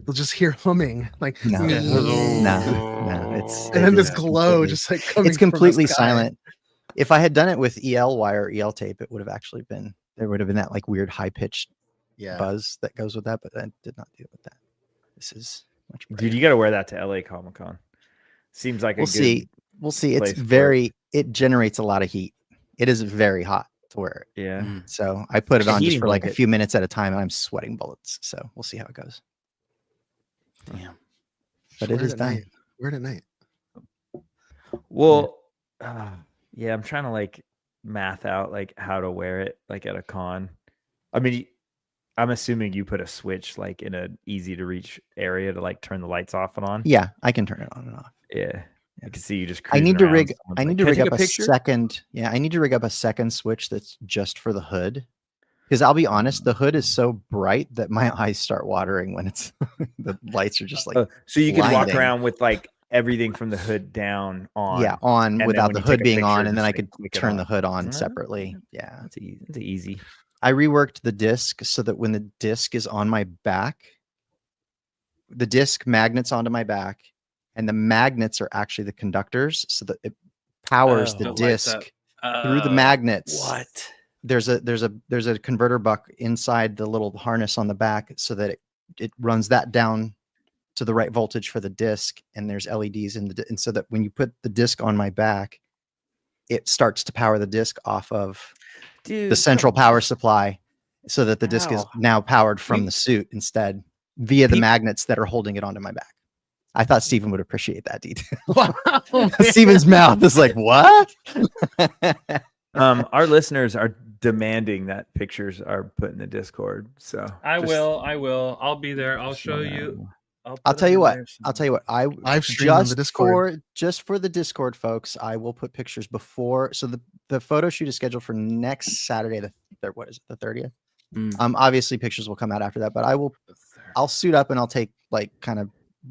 They'll just hear humming like No, "Me." no, it's and then this it's glow completely- just like coming. it's from the completely sky. silent. If I had done it with EL wire or EL tape, it would have actually been there would have been that like weird high pitched Yeah. buzz that goes with that, but I did not do it with that. This is much better. Dude, you got to wear that to LA Comic Con. Seems like We'll good see. We'll see. It's place for it. very it generates a lot of heat. It is very hot to wear it. Yeah. So I put it A on just heating for like a blanket. few minutes at a time and I'm sweating bullets. So we'll see how it goes. Yeah. But Wear it is at done. night. Wear it at night. Well, yeah, I'm trying to like math out like how to wear it like at a con. I mean, I'm assuming you put a switch like in a easy to reach area to like turn the lights off and on. Yeah, I can turn it on and off. Yeah. I can see you just. I need to cruising rig. around. Someone's I like, need to "Can I rig take up a picture?" second. Yeah, I need to rig up a second switch that's just for the hood. Because I'll be honest, the hood is so bright that my eyes start watering when it's the lights are just like. So you could walk blinding. around with like everything from the hood down on. Yeah, on and then without when the you hood take a being picture, on, and then just, I like, could click it turn the on. hood on Yeah, separately. Yeah, That's easy. That's easy. I reworked the disc so that when the disc is on my back, the disc magnets onto my back, and the magnets are actually the conductors, so that it powers the It lights up. disc through the magnets. What? There's a converter buck inside the little harness on the back, so that it runs that down to the right voltage for the disc, and there's LEDs in the and so that when you put the disc on my back, it starts to power the disc off of Dude, the central power supply, so that the disc is Wow. now powered from the suit instead via the magnets that are holding it onto my back. I thought Steven would appreciate that detail. Steven's mouth is like, what? Our listeners are demanding that pictures are put in the Discord. So I just- will. I'll be there. I'll show you. I'll put tell it you in what. there I'll tell you what. I Live stream on the Discord. just for the Discord folks. I will put pictures before. So the photo shoot is scheduled for next Saturday. What is it? The 30th. Obviously pictures will come out after that, but I'll suit up and I'll take like kind of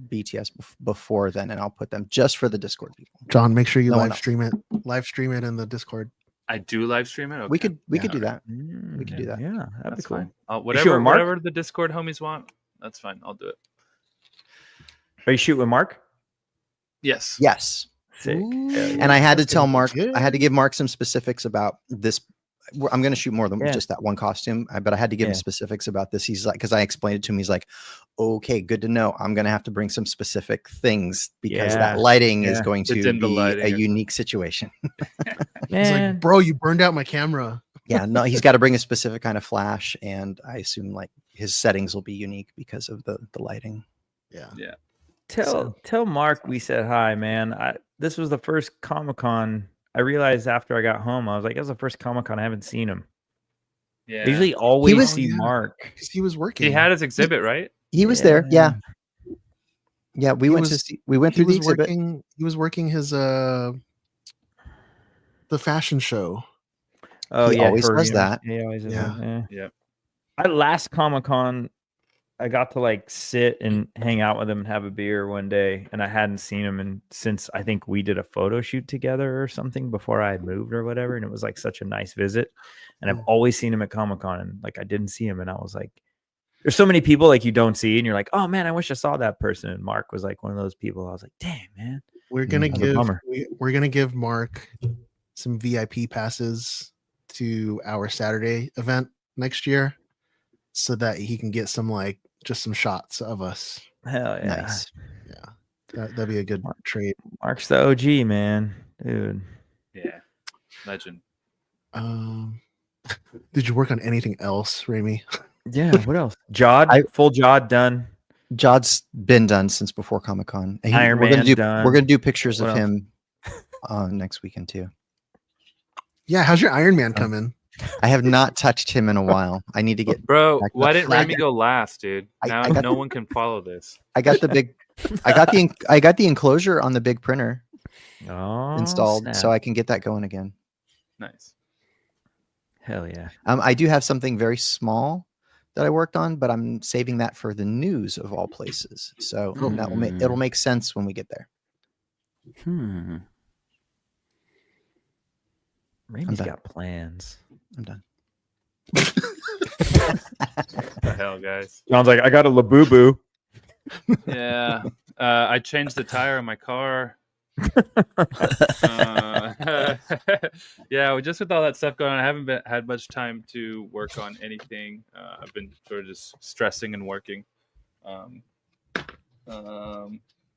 BTS before then, and I'll put them just for the Discord people. John, make sure you No one live else. stream it. Live stream it in the Discord. I do live stream it. We Okay. could do that. We could do that. Yeah, that'd be That's cool. fine. You Whatever, shooting Mark? whatever the Discord homies want, that's fine. I'll do it. Are you shooting with Mark? Yes. Yes. Sick. And I had to That's tell gonna be Mark, good. I had to give Mark some specifics about this. I'm going to shoot more than Yeah. just that one costume, but I had to give him Yeah. specifics about this. He's like, because I explained it to him, he's like, okay, good to know. I'm going to have to bring some specific things because Yeah. that lighting is Yeah. going It's to in the be lighting a or unique situation. He's Man. like, bro, you burned out my camera. Yeah, no, he's got to bring a specific kind of flash, and I assume like his settings will be unique because of the lighting. Yeah. Yeah. Tell Mark we said hi, man. This was the first Comic-Con. I realized after I got home, I was like, "That's the first Comic-Con I haven't seen him." Yeah. I usually always was- see yeah. Mark. Because he was working. He had his exhibit, right? He was there, yeah. Yeah, we He went to was- see. We went he through the was exhibit. working. He was working his the fashion show. Oh, He yeah, always for does Universe. that. He always does Yeah. that, yeah. Yep. At last Comic-Con, I got to like sit and hang out with him and have a beer one day, and I hadn't seen him and since I think we did a photo shoot together or something before I had moved or whatever, and it was like such a nice visit. And I've always seen him at Comic-Con, and like I didn't see him, and I was like, there's so many people like you don't see, and you're like, oh man, I wish I saw that person. And Mark was like one of those people. I was like, dang man, We're gonna That's a give bummer. we're gonna give Mark some VIP passes to our Saturday event next year, so that he can get some like just some shots of us. hell yeah, Nice. That'd be a good trade. Mark's the OG man, dude. Yeah. Legend. Did you work on anything else, Raimi? Yeah, what else? Jod, I- full Jod done. Jod's been done since before Comic-Con. Iron we're gonna Man do done. we're gonna do pictures What of else? him next weekend too. Yeah, how's your Iron Man coming? I have not touched him in a while. I need to get Bro, back why up. didn't Remy go last, dude? I Now got no one can follow this. I got the big I got the enclosure on the big printer installed, snap. so I can get that going again. Nice. Hell yeah. I do have something very small that I worked on, but I'm saving that for the news of all places. So that will it'll make sense when we get there. Remy's done. got plans. I'm done. What the hell, guys? Sounds like I got a Labubu. Yeah. I changed the tire on my car. Yeah, just with all that stuff going on, I haven't had much time to work on anything. I've been sort of just stressing and working.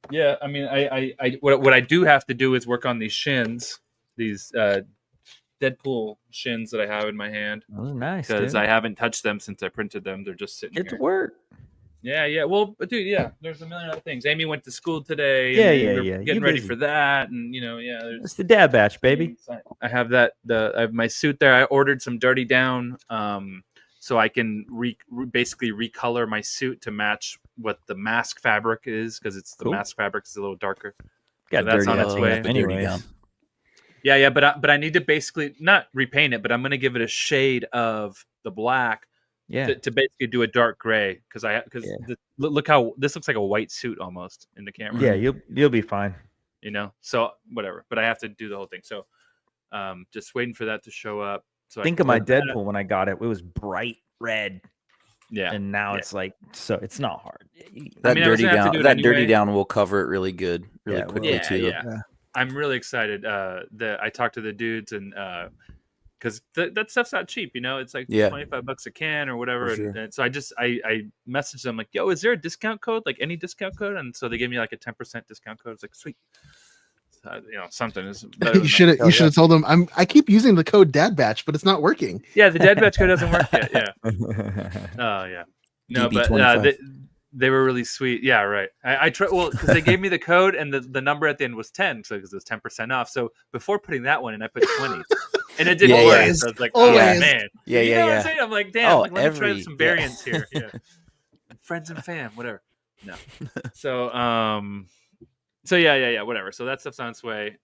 Yeah, I mean, what I do have to do is work on these shins, these Deadpool shins that I have in my hand. Those are nice, because dude. I haven't touched them since I printed them. They're just sitting Get here. to work. Yeah. Well, but dude, yeah, there's a million other things. Amy went to school today. Yeah, and yeah, we're yeah. Getting You're ready busy. for that, and there's It's the dad batch, baby. I have that. I have my suit there. I ordered some Dirty Down, so I can basically recolor my suit to match what the mask fabric is, because the Cool. mask fabric is a little darker. Got So that's dirty on its down. way. Anyways. Yeah, but I need to basically not repaint it, but I'm going to give it a shade of the black. Yeah. To basically do a dark gray, because look how this looks like a white suit almost in the camera. Yeah, you'll be fine. So whatever, but I have to do the whole thing. So just waiting for that to show up. So Think I of my can put that- Deadpool when I got it. It was bright red. Yeah. And now it's like, so it's not hard. That I was dirty gonna have to down. do it That dirty anyway. down will cover it really good, really quickly too. Yeah. I'm really excited. I talked to the dudes and because that stuff's not cheap, It's like $25 a can or whatever. For sure. And so I messaged them like, "Yo, is there a discount code? Like any discount code?" And so they gave me like a 10% discount code. It's like sweet. Something is better You should have told them I keep using the code Dad Batch, but it's not working. Yeah, the Dad Batch code doesn't work yet. Yeah. Oh yeah. No, but they were really sweet. Yeah, right. I tried because they gave me the code and the number at the end was 10, so because it was 10% off. So before putting that one in, I put 20, and it didn't work. So I was like, oh man. Yeah, you know what I'm saying? I'm like, damn. Let me try some variants here. Yeah. Friends and fam, whatever. No. So yeah, whatever. So that stuff's on its way.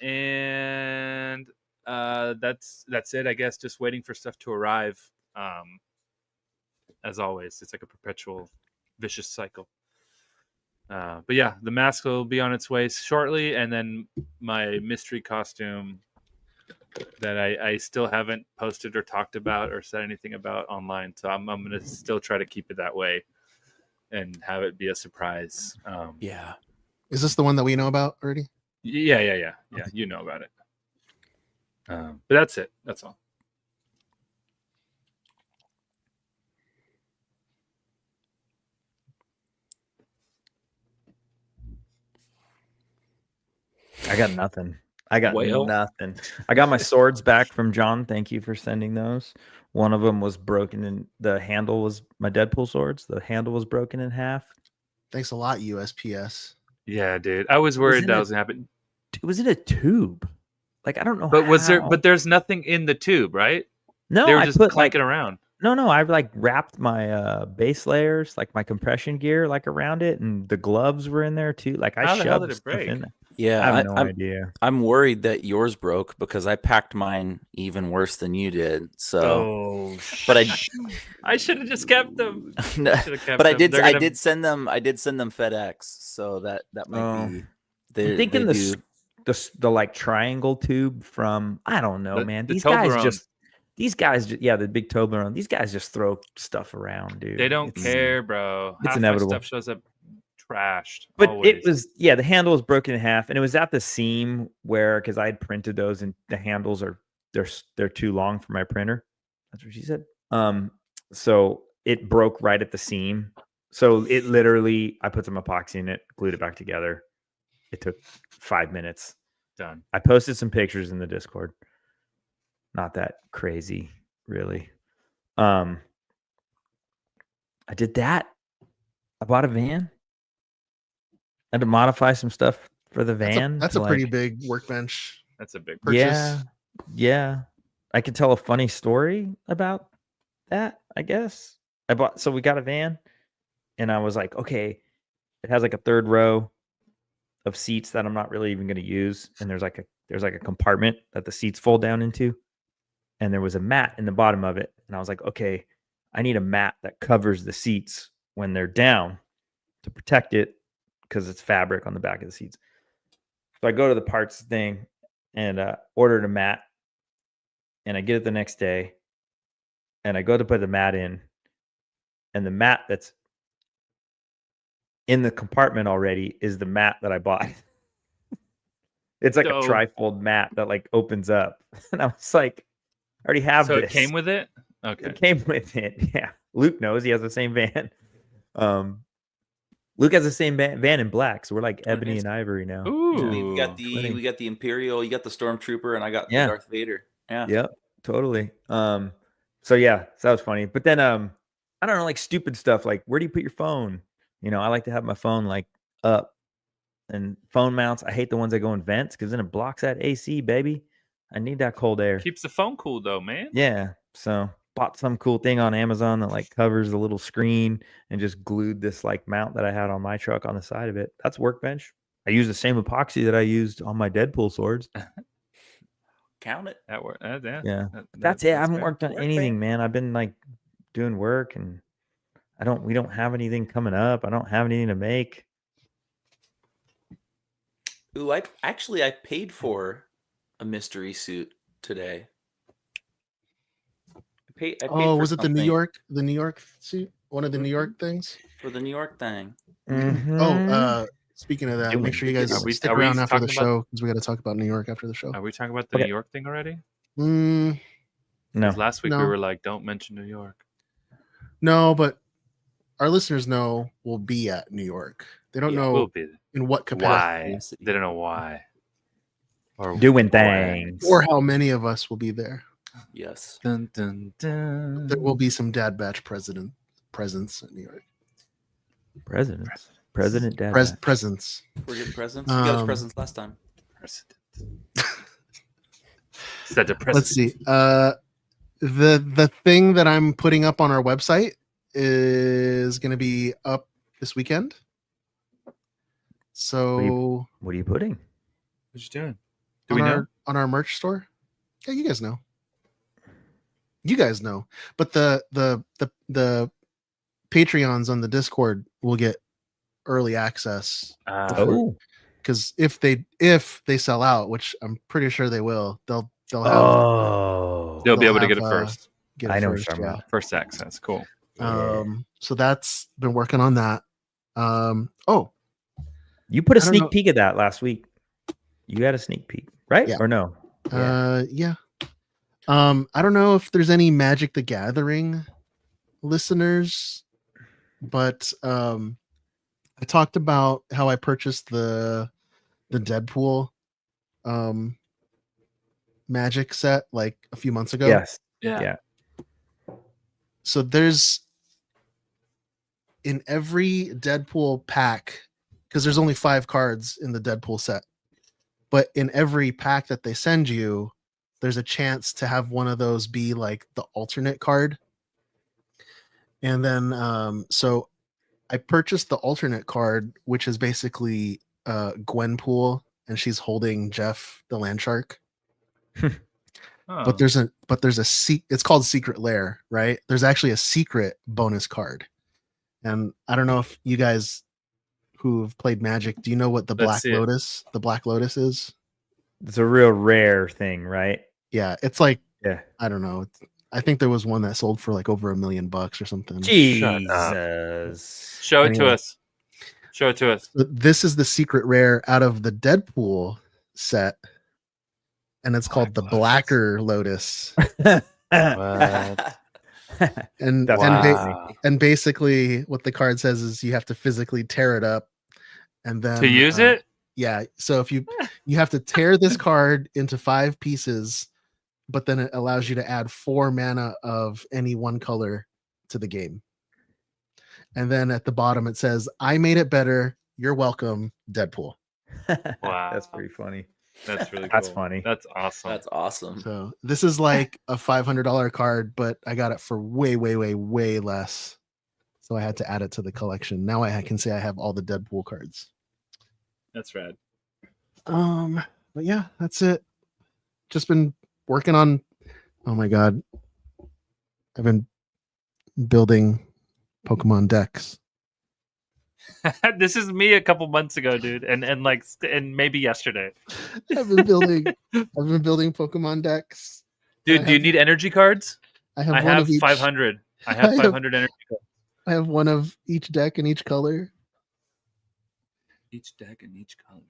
And that's it, I guess. Just waiting for stuff to arrive. As always, it's like a perpetual vicious cycle. But yeah, the mask will be on its way shortly, and then my mystery costume that I still haven't posted or talked about or said anything about online. So I'm gonna still try to keep it that way and have it be a surprise. Yeah. Is this the one that we know about already? Yeah. You know about it. But that's it. That's all. I got nothing. I got Whale? nothing. I got my swords back from John. Thank you for sending those. One of them was broken and the handle was my Deadpool swords. The handle was broken in half. Thanks a lot, USPS. Yeah, dude. I was worried that was gonna happen. It was in a tube. Like I don't know. But was there? how. But there's nothing in the tube, right? No, they were I just put clanking around. No, I like wrapped my base layers, like my compression gear, like around it, and the gloves were in there too. Like I How the hell shoved did it stuff break? in there. Yeah, I have no idea. I'm worried that yours broke because I packed mine even worse than you did. So, but I should have just kept them. No, Should've kept but I them. did. They're I gonna- did send them. I did send them FedEx. So that might be. I'm thinking the like triangle tube from I don't know, man. the These Toblerone. guys, the big Toblerone. These guys just throw stuff around, dude. They don't care, bro. It's Half inevitable. My stuff shows up trashed. But always. it was the handle was broken in half, and it was at the seam where because I had printed those, and the handles they're too long for my printer. That's what she said. So it broke right at the seam. So it literally, I put some epoxy in it, glued it back together. It took 5 minutes. Done. I posted some pictures in the Discord. Not that crazy, really. I did that. I bought a van. I had to modify some stuff for the van. That's a pretty big workbench. That's a big purchase. Yeah. I could tell a funny story about that, I guess. So we got a van, and I was like, okay, it has like a third row of seats that I'm not really even going to use, and there's like a compartment that the seats fold down into, and there was a mat in the bottom of it, and I was like, okay, I need a mat that covers the seats when they're down to protect it because it's fabric on the back of the seats. So I go to the parts thing and ordered a mat, and I get it the next day, and I go to put the mat in, and the mat that's in the compartment already is the mat that I bought. It's like a trifold mat that like opens up, and I was like, I already have so this. It came with it? Okay. It came with it. Yeah. Luke knows he has the same van. Luke has the same van in black, so we're like ebony and ivory now. Ooh. We got the Imperial, you got the Stormtrooper, and I got the Darth Vader. Yeah. Yep. Totally. So yeah, so that was funny. But then I don't know, like stupid stuff like where do you put your phone? You know, I like to have my phone like up, and phone mounts. I hate the ones that go in vents because then it blocks that AC, baby. I need that cold air. Keeps the phone cool though, man. Yeah. So bought some cool thing on Amazon that like covers the little screen and just glued this like mount that I had on my truck on the side of it. That's workbench. I use the same epoxy that I used on my Deadpool swords. Count it. That work. Yeah. That's it. I haven't worked on anything, man. I've been like doing work, and we don't have anything coming up. I don't have anything to make. Ooh, I paid for a mystery suit today. I paid was it the New York suit? One of the New York things? For the New York thing. Mm-hmm. Oh, speaking of that, make sure you guys stick around after the show because we got to talk about New York after the show. Are we talking about the New York thing already? No. Last week we were like, don't mention New York. No, but our listeners know we'll be at New York. They don't know in what capacity. Why? They don't know why. Or doing things. Or how many of us will be there. Yes. Dun, dun, dun. There will be some Dad Batch presence in New York. President Dad presence. We're getting presents. We got his presents last time. Let's see. The thing that I'm putting up on our website is going to be up this weekend. So what are you putting? What you doing? Do we know? On our merch store? Yeah, you guys know. But the Patreons on the Discord will get early access. Because if they sell out, which I'm pretty sure they will, they'll be able to get it first. I know what you're talking about. First access. Cool. So that's been working on that. You put a sneak peek of that last week. You had a sneak peek, right? Yeah. Or no? Yeah. I don't know if there's any Magic the Gathering listeners, but I talked about how I purchased the Deadpool Magic set like a few months ago. Yes. Yeah. So there's in every Deadpool pack, because there's only 5 cards in the Deadpool set, but in every pack that they send you, there's a chance to have one of those be like the alternate card. And then so I purchased the alternate card, which is basically Gwenpool, and she's holding Jeff the Land Shark. But there's a it's called Secret Lair, right? There's actually a secret bonus card. And I don't know if you guys who've played Magic, do you know what the Black Lotus is? It's a real rare thing, right? Yeah, it's like I don't know. I think there was one that sold for like over $1 million or something. Jesus. Show it to us. Show it to us. This is the secret rare out of the Deadpool set, and it's called the Blacker Lotus. And basically what the card says is you have to physically tear it up and then to use it. Yeah. So if you have to tear this card into 5 pieces, but then it allows you to add 4 mana of any one color to the game. And then at the bottom it says, "I made it better. You're welcome, Deadpool." Wow, That's pretty funny. That's really That's cool. funny. That's awesome. That's awesome. So this is like a $500 card, but I got it for way, way, way, way less. So I had to add it to the collection. Now I can say I have all the Deadpool cards. That's rad. But yeah, that's it. Just been working on. Oh my god, I've been building Pokemon decks. This is me a couple months ago, dude, and maybe yesterday. I've been building Pokemon decks. Dude, do you need energy cards? I I have have 500. I have 500 energy cards. I have one of each deck in each color. Each deck in each color.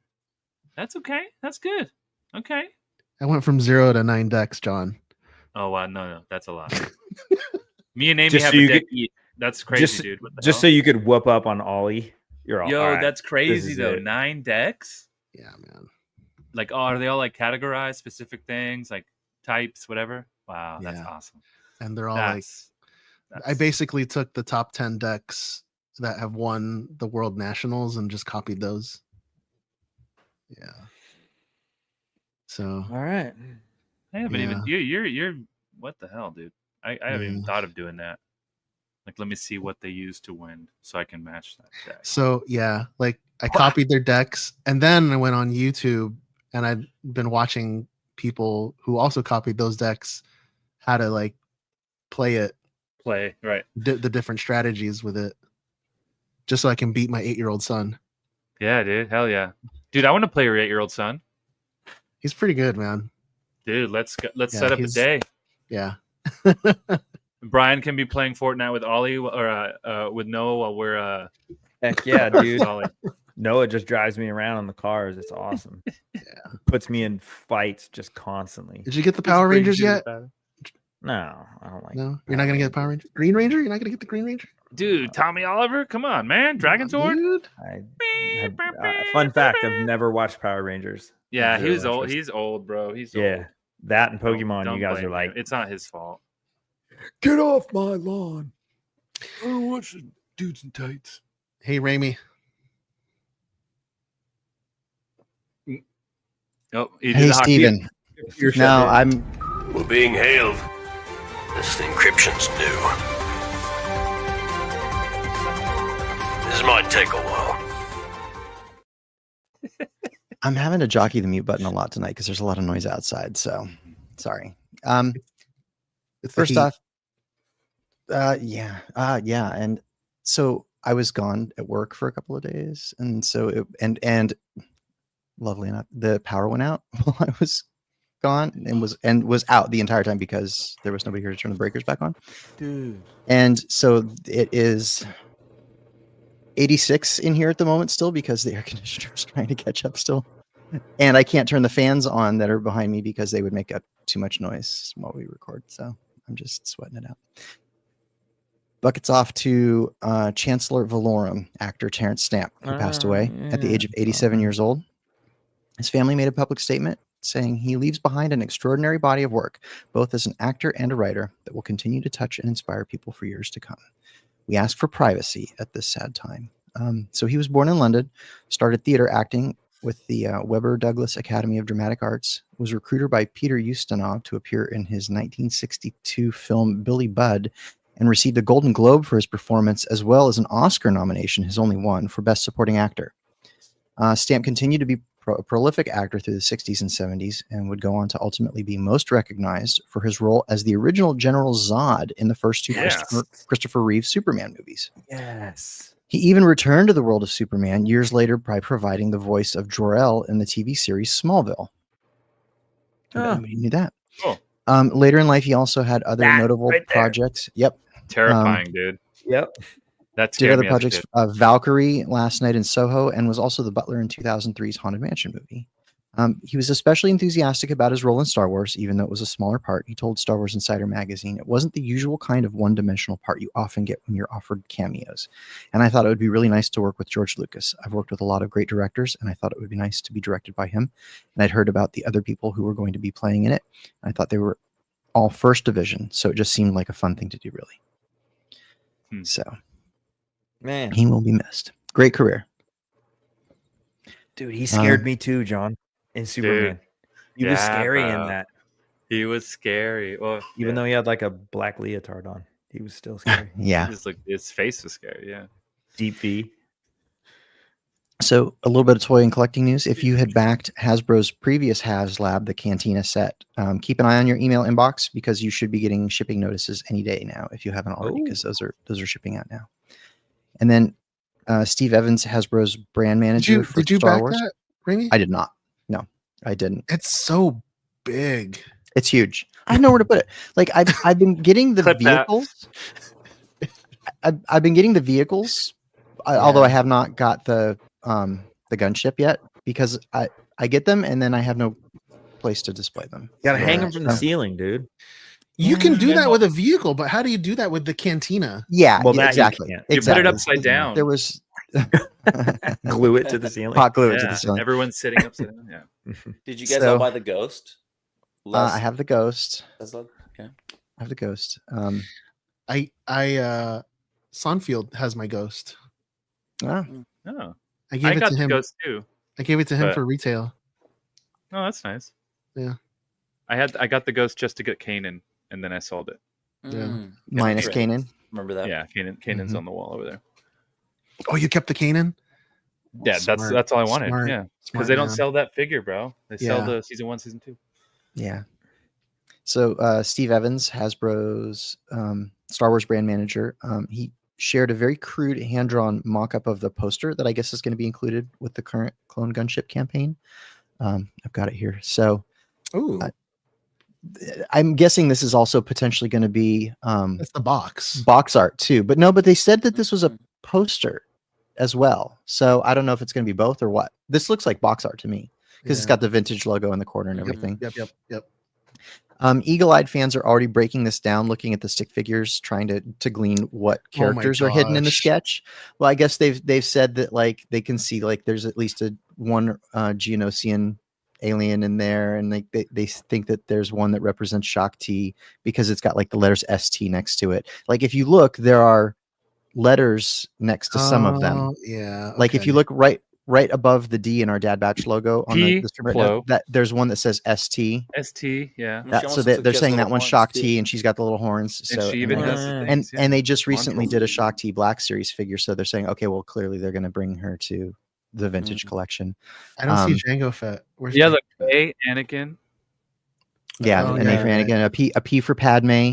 That's okay. That's good. Okay. I went from 0 to 9 decks, John. Oh wow, no, that's a lot. Me and Amy Just have so a you deck could- each. That's crazy, dude. What the Just hell? so you could whoop up on Ollie. You're all, Yo, all right, that's this crazy is though. it. 9 decks. Yeah, man. Like, oh, are they all like categorized specific things, like types, whatever? Wow, that's Yeah. awesome. And they're all That's- I basically took the top 10 decks that have won the World Nationals and just copied those. Yeah. So All right. I haven't even Yeah. you're what the hell, dude? I haven't even thought of doing that. Like, let me see what they use to win so I can match that deck. So yeah, like I copied their decks and then I went on YouTube and I'd been watching people who also copied those decks how to like play right. the different strategies with it, just so I can beat my 8-year-old son. Yeah, dude. Hell yeah. Dude, I want to play your 8-year-old son. He's pretty good, man. Dude, let's Yeah, set up a he's- day. Yeah. Brian can be playing Fortnite with Ollie or with Noah while we're Heck yeah, dude. Ollie. Noah just drives me around on the cars. It's awesome. Yeah. Puts me in fights just constantly. Did you get the Power Rangers yet? No, I don't like. No, you're not gonna get Power Ranger. Green Ranger? You're not gonna get the Green Ranger? Dude, Tommy Oliver, come on, man. Dragon Sword? Dude. Fun fact: I've never watched Power Rangers. Yeah, Zero he's old. interest. He's old, bro. He's Yeah, old. that and Pokemon. Don't You guys blame are like, him. It's not his fault. Get off my lawn. I don't watch the dudes in tights. Hey, Raimi. Oh, he did Hey, the hockey. Steven. No, I'm. We're being hailed. This encryption's new. This might take a while. I'm having to jockey the mute button a lot tonight because there's a lot of noise outside. So sorry. It's the First heat. off, yeah. And so I was gone at work for a couple of days, and so and lovely enough, the power went out while I was gone and was out the entire time because there was nobody here to turn the breakers back on. Dude. And so it is 86 in here at the moment still because the air conditioner is trying to catch up still. And I can't turn the fans on that are behind me because they would make up too much noise while we record. So I'm just sweating it out. Buckets off to Chancellor Valorum, actor Terrence Stamp, who passed away at the age of 87 years old. His family made a public statement saying he leaves behind an extraordinary body of work, both as an actor and a writer, that will continue to touch and inspire people for years to come. We ask for privacy at this sad time. So he was born in London, started theater acting with the Webber Douglas Academy of Dramatic Arts, was recruited by Peter Ustinov to appear in his 1962 film Billy Budd, and received a Golden Globe for his performance, as well as an Oscar nomination, his only one, for Best Supporting Actor. Stamp continued to be a prolific actor through the 60s and 70s, and would go on to ultimately be most recognized for his role as the original General Zod in the first two Christopher Reeve Superman movies. yes. He even returned to the world of Superman years later by providing the voice of Jor-El in the TV series Smallville. Nobody knew that. Cool. Later in life, he also had other That notable right there. projects. Yep. Terrifying, dude. Yep. That's Did other projects, Valkyrie, Last Night in Soho, and was also the butler in 2003's Haunted Mansion movie. He was especially enthusiastic about his role in Star Wars, even though it was a smaller part. He told Star Wars Insider magazine, "It wasn't the usual kind of one-dimensional part you often get when you're offered cameos. And I thought it would be really nice to work with George Lucas. I've worked with a lot of great directors, and I thought it would be nice to be directed by him. And I'd heard about the other people who were going to be playing in it. And I thought they were all first division, so it just seemed like a fun thing to do, really." So, Man, he will be missed. Great career. Dude, he scared me too, John, in Superman. He was scary in bro. that. He was scary. Well, Even though he had like a black leotard on, he was still scary. Yeah. His face was scary. Yeah. Deep V. So a little bit of toy and collecting news. If you had backed Hasbro's previous HasLab, the Cantina set, keep an eye on your email inbox because you should be getting shipping notices any day now if you haven't already, because those are shipping out now. And then Steve Evans, Hasbro's brand manager for did you Star back Wars. that, Ringy? I did not. No, I didn't. It's so big. It's huge. I have nowhere to put it. Like I've been getting the vehicles. I've been getting the vehicles, although I have not got the gunship yet because I get them and then I have no place to display them. You gotta hang them from the ceiling, dude. You can do that with a vehicle, but how do you do that with the Cantina? Yeah, Well, that exactly. You put it upside down. There was glue it to the ceiling. Hot glue it to the ceiling. Everyone's sitting upside down. Yeah. Did you guys So- all buy the Ghost? I have the Ghost. Okay. I have the Ghost. I Sonfield has my Ghost. Ah. Oh, I gave it got to the him. Ghost too. I gave it to him but- for retail. Oh, that's nice. Yeah. I got the Ghost just to get Kanan, and then I sold it. Minus Great. Kanan. Remember that? Yeah, Kanan's on the wall over there. Oh, you kept the Kanan? Yeah, Smart. that's all I wanted. Smart. Yeah, Smart because they don't man. sell that figure, bro. They sell Yeah. the season 1, season 2. Yeah. So Steve Evans, Hasbro's Star Wars brand manager, he shared a very crude hand-drawn mock-up of the poster that I guess is going to be included with the current Clone Gunship campaign. I've got it here. So I'm guessing this is also potentially going to be That's the box. box art too. But they said that this was a poster as well. So I don't know if it's going to be both or what. This looks like box art to me because it's got the vintage logo in the corner and everything. Yep. Eagle-eyed fans are already breaking this down, looking at the stick figures, trying to glean what characters are hidden in the gosh. sketch. Well, I guess they've said that like they can see like there's at least one Geonosian alien in there, and they think that there's one that represents Shakti because it's got like the letters ST next to it. Like if you look, there are letters next to some of them. Yeah. Like if you look right above the D in our Dad Batch logo on P, the strip, Plo. that there's one that says ST. ST, yeah. So they're saying that one's Shakti, and she's got the little horns. And So she even has the and things, yeah. and they just recently did a Shakti Black Series figure, so they're saying, okay, well, clearly they're going to bring her to the vintage collection. I don't see Jango Fett. Where's Yeah, Jango look, Fett? A, Anakin. Yeah, Oh, an A for yeah. Anakin, a P for Padme,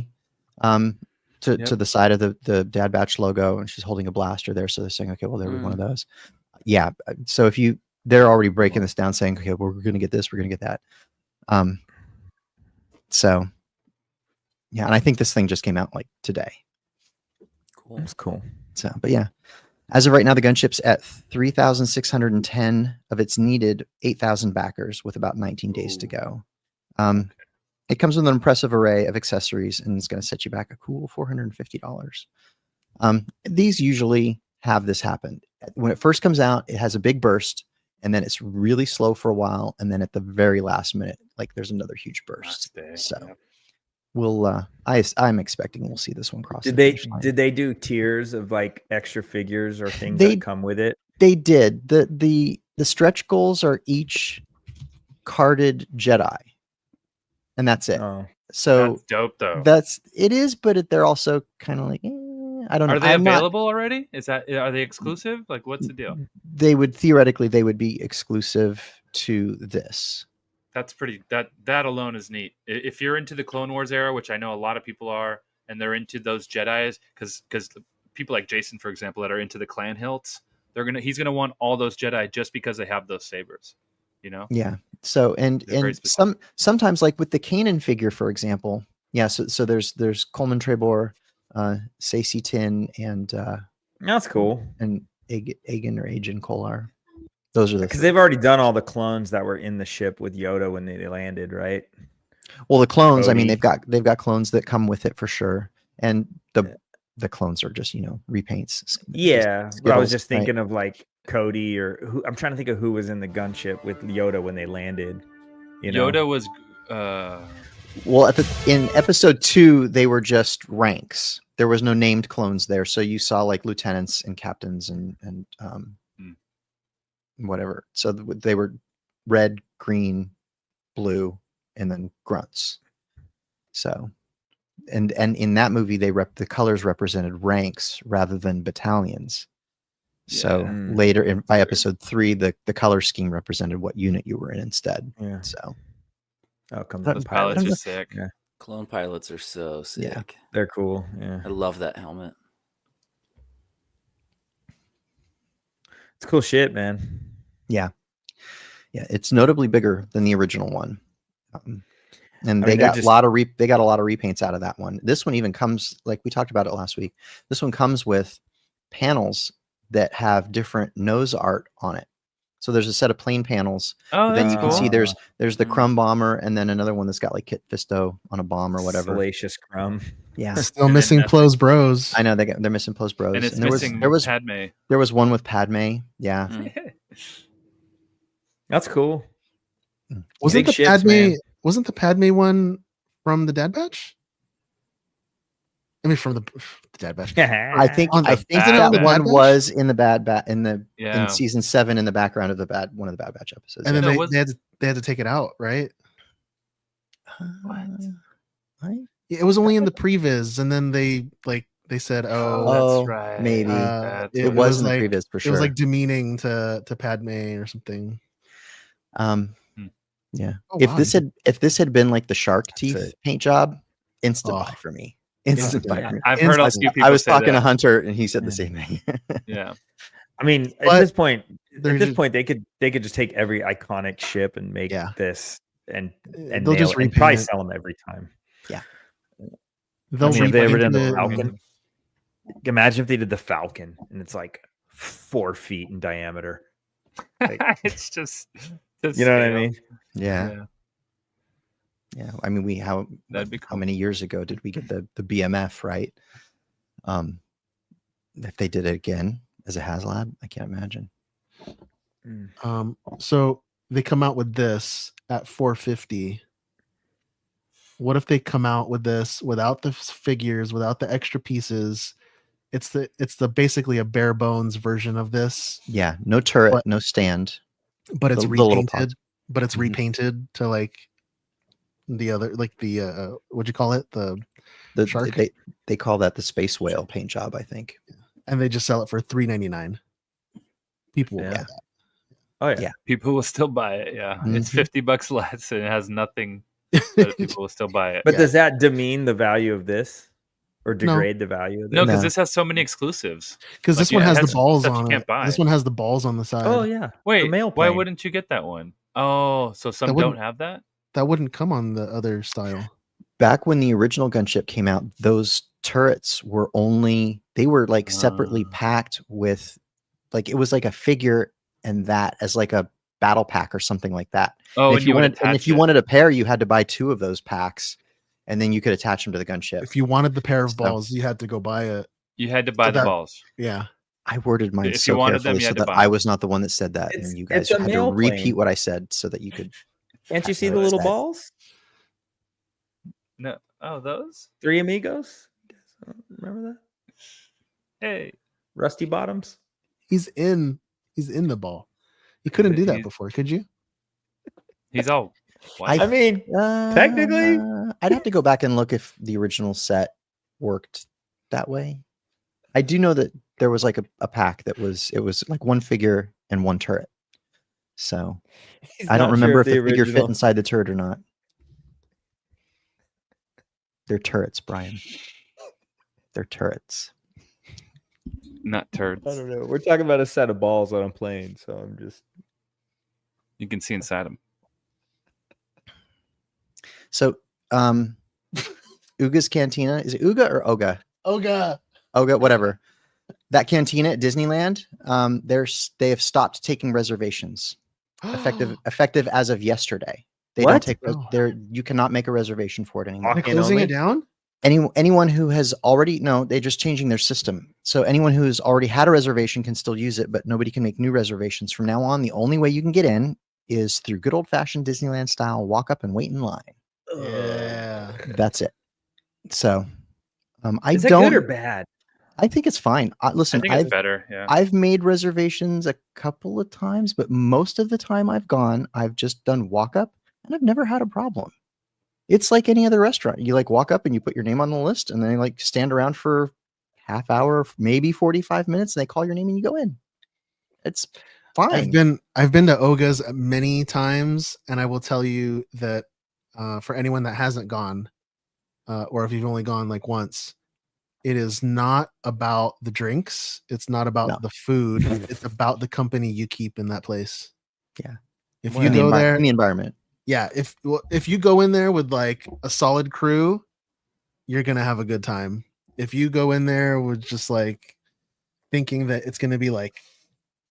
to Yep. the side of the Dad Batch logo, and she's holding a blaster there. So they're saying, okay, well, there was one of those. Yeah. So they're already breaking this down, saying, okay, well, we're going to get this, we're going to get that. So yeah, and I think this thing just came out like today. Cool. That's cool. So, but yeah, as of right now, the gunship's at 3,610 of its needed 8,000 backers with about 19 days to go. It comes with an impressive array of accessories and it's going to set you back a cool $450. These usually have this happen. When it first comes out, it has a big burst and then it's really slow for a while. And then at the very last minute, like there's another huge burst. So we'll, I'm expecting we'll see this one cross. Did the they finish line. did they do tiers of like extra figures or things They- that come with it? They did. The stretch goals are each carded Jedi. And that's it. Oh. So That's dope, though. it is, but they're also kind of like, I don't know. Are they I'm not- available already? Are they exclusive? Like, what's the deal? they would be exclusive to this. That's pretty. That alone is neat. If you're into the Clone Wars era, which I know a lot of people are, and they're into those Jedi's, because people like Jason, for example, that are into the clan hilts, he's gonna want all those Jedi just because they have those sabers. You know? Yeah. So and They're very sometimes like with the Kanan figure, for example. Yeah. So there's Coleman Trebor, Sacy Tin, and That's cool. and Agen or Agen Kolar. Those are the Because they've already done all the clones that were in the ship with Yoda when they landed, right? well the clones. I mean, Cody. they've got clones that come with it for sure, and the clones are just repaints. Yeah, but I was Skittles, just right? thinking of like Cody or who. I'm trying to think of who was in the gunship with Yoda when they landed. You know? Yoda was. Well, in episode 2, they were just ranks. there was no named clones there, so you saw like lieutenants and captains and whatever. So they were red, green, blue, and then grunts. So, and in that movie, the colors represented ranks rather than battalions. So later by episode 3, the color scheme represented what unit you were in instead. Yeah. So, Those pilots are sick. Yeah. Clone pilots are so sick. Yeah. They're cool. Yeah. I love that helmet. It's cool shit, man. Yeah. Yeah, it's notably bigger than the original one. And they got a lot of repaints out of that one. This one even comes, like we talked about it last week. This one comes with panels that have different nose art on it. So there's a set of plain panels. Oh, then that's you can see cool. there's the Crumb bomber, and then another one that's got like Kit Fisto on a bomb or whatever. Salacious Crumb. Yeah. Still missing Plo's Bros. I know they're missing Plo's Bros. And it's there missing was Padme. There was one with Padme. Yeah. That's cool. Wasn't Big the shits, Padme? man. Wasn't the Padme one from the Dad Batch? I mean, from the Dad Batch. I think On the that Bad Batch? one was in the in Yeah. season 7 in the background of one of the Bad Batch episodes. And then No, they had to take it out, right? What? It was only in the previs, and then they said, "Oh, that's right. Maybe it was in the like, previs for It sure. was like demeaning to Padme or something." Yeah. Oh, if wow, this had been like the shark teeth it. paint job, instant Oh. buy for me. Instant buy for me. I've heard a few people I was say talking to that. Hunter, and he said the same thing. Yeah. I mean, But at this point, they're they could just take every iconic ship and make this and They'll nail just it, and probably repaint it. sell them every time. Yeah. They'll I mean, if they ever repaint done the it. Falcon. Imagine if they did the Falcon and it's like 4 feet in diameter. Like, It's just you know what I mean? Yeah. Yeah. I mean, That'd be how many years ago did we get the BMF, right? If they did it again as a HasLab, I can't imagine. So they come out with this at $450. What if they come out with this without the figures, without the extra pieces? It's the basically a bare bones version of this. Yeah, no turret, no stand. But it's The little repainted. pods. But it's Mhm. repainted to like the other, like the what'd you call it? The shark. They call that the space whale paint job, I think. And they just sell it for $3.99. People will buy that. Oh yeah. Yeah. People will still buy it. Yeah. It's Mhm. $50 less and it has nothing, but people will still buy it. But does that demean the value of this, or degrade the value of this? No, because this has so many exclusives. Because this Like, one it has the has balls stuff you on can't it. buy. This one has the balls on the side. Oh yeah. Wait, mail why plane. wouldn't you get that one? Oh, so some That don't wouldn't- have that? That wouldn't come on the other style. Back when the original gunship came out, those turrets were like separately packed with, like, it was like a figure and that as like a battle pack or something like that. Oh, and and you would if attach you it. wanted a pair, you had to buy 2 of those packs, and then you could attach them to the gunship. If you wanted the pair of So- balls, you had to go buy it. You had to buy the that- balls. Yeah. I worded mine If you so wanted them, carefully you so had to that buy I them. was not the one that said that, It's- and you guys it's a had to mail repeat plane. what I said so that you could. Can't you see the What little is that? balls? No. Oh, those? 3 Amigos? Remember that? Hey. Rusty Bottoms? He's in the ball. You couldn't do that He's- before, could you? He's all white. I mean, technically, I'd have to go back and look if the original set worked that way. I do know that there was like a pack that was like 1 figure and 1 turret. So He's I don't not sure remember if the figure original- fit inside the turret or not. They're turrets, Brian. They're turrets. Not turds. I don't know. We're talking about a set of balls on a plane, so I'm just. You can see inside them. So Uga's Cantina, is it Uga or Oga? Oga. Oga, whatever. That cantina at Disneyland, they have stopped taking reservations. Effective as of yesterday. They What? don't take you cannot make a reservation for it anymore. They're closing it down? Anyone who has already they're just changing their system. So anyone who's already had a reservation can still use it, but nobody can make new reservations from now on. The only way you can get in is through good old fashioned Disneyland style walk up and wait in line. Yeah. That's it. So I Is it don't. good or bad? I think it's fine. Listen, I think it's better. Yeah. I've made reservations a couple of times, but most of the time I've gone, I've just done walk up, and I've never had a problem. It's like any other restaurant. You like walk up and you put your name on the list, and then you like stand around for half hour, maybe 45 minutes, and they call your name and you go in. It's fine. I've been to Oga's many times, and I will tell you that for anyone that hasn't gone, or if you've only gone like once, it is not about the drinks. It's not about the food. It's about the company you keep in that place. Yeah. If you go there, in the environment. Yeah. If you go in there with like a solid crew, you're gonna have a good time. If you go in there with just like thinking that it's gonna be like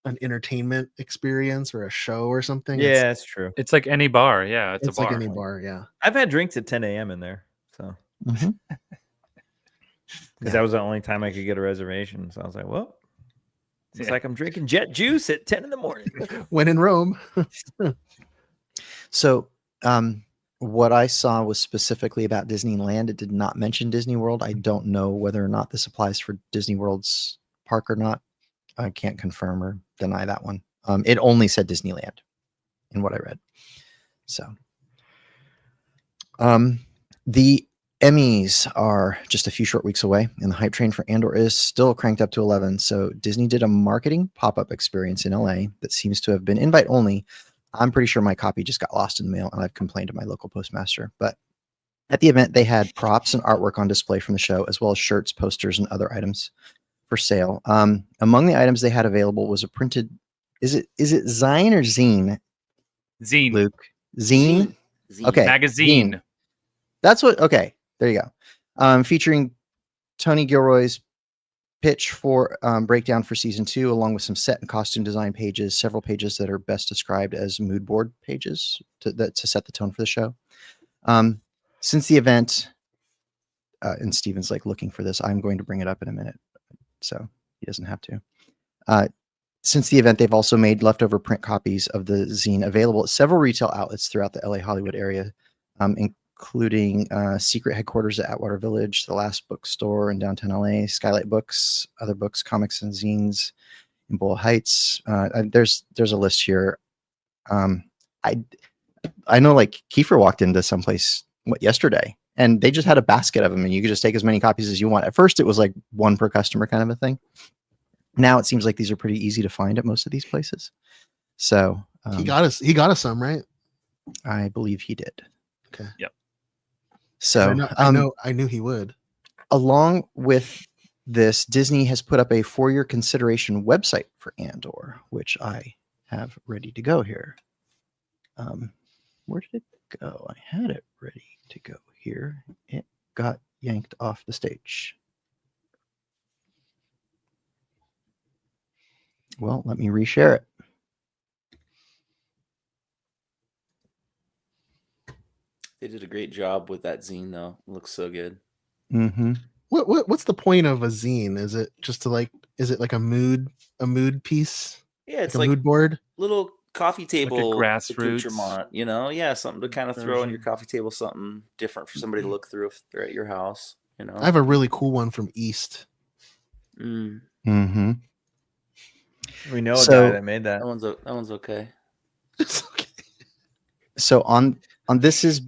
an entertainment experience or a show or something, Yeah, that's true. It's like any bar. Yeah, it's a bar. like any bar. Yeah. I've had drinks at 10 a.m. in there, so because that was the only time I could get a reservation. So I was like, well, it's like I'm drinking jet juice at 10 in the morning. When in Rome. So, what I saw was specifically about Disneyland. It did not mention Disney World. I don't know whether or not this applies for Disney World's park or not. I can't confirm or deny that one. It only said Disneyland in what I read. So, the Emmys are just a few short weeks away, and the hype train for Andor is still cranked up to 11. So Disney did a marketing pop-up experience in LA that seems to have been invite only. I'm pretty sure my copy just got lost in the mail, and I've complained to my local postmaster. But at the event, they had props and artwork on display from the show, as well as shirts, posters, and other items for sale. Among the items they had available was a printed, is it Zine or Zine? Zine. Luke. Zine? Okay. Magazine. Zine. That's what, okay. There you go. Featuring Tony Gilroy's pitch for breakdown for season 2, along with some set and costume design pages, several pages that are best described as mood board pages to set the tone for the show. Since the event, and Steven's like looking for this, I'm going to bring it up in a minute, so he doesn't have to. Since the event, they've also made leftover print copies of the zine available at several retail outlets throughout the LA Hollywood area, including secret headquarters at Atwater Village, the Last Bookstore in downtown LA, Skylight Books, other books, comics, and zines in Boyle Heights. There's a list here. I know like Kiefer walked into someplace yesterday, and they just had a basket of them, and you could just take as many copies as you want. At first, it was like one per customer kind of a thing. Now it seems like these are pretty easy to find at most of these places. So he got us some, right? I believe he did. Okay. Yep. So I knew he would. Along with this, Disney has put up a for-your consideration website for Andor, which I have ready to go here. Where did it go? I had it ready to go here. It got yanked off the stage. Well, let me reshare it. They did a great job with that zine, though. It looks so good. Mm-hmm. What's the point of a zine? Is it just to is it like a mood piece? Yeah, it's like a mood board, little coffee table, grassroots, accoutrement, you know, yeah, something to kind of throw on your coffee table, something different for somebody to look through if they're at your house. You know, I have a really cool one from East. Mm-hmm. We know a guy that made that. That one's okay. So on this is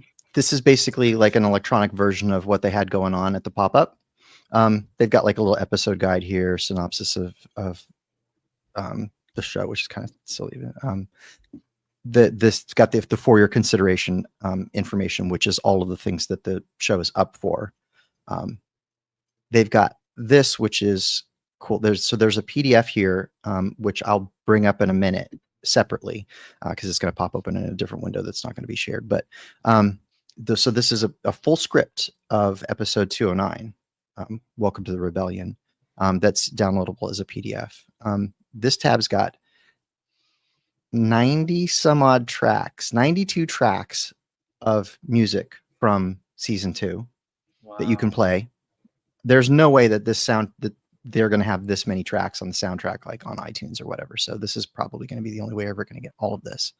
basically like an electronic version of what they had going on at the pop-up. They've got like a little episode guide here, synopsis of the show, which is kind of silly. This got the for your consideration information, which is all of the things that the show is up for. They've got this, which is cool. There's a PDF here, which I'll bring up in a minute separately because it's going to pop open in a different window that's not going to be shared. But so this is a full script of episode 209, Welcome to the Rebellion, that's downloadable as a PDF. This tab's got 90 some odd tracks, 92 tracks of music from season 2 that you can play. There's no way that that they're going to have this many tracks on the soundtrack, like on iTunes or whatever. So this is probably going to be the only way we're going to get all of this.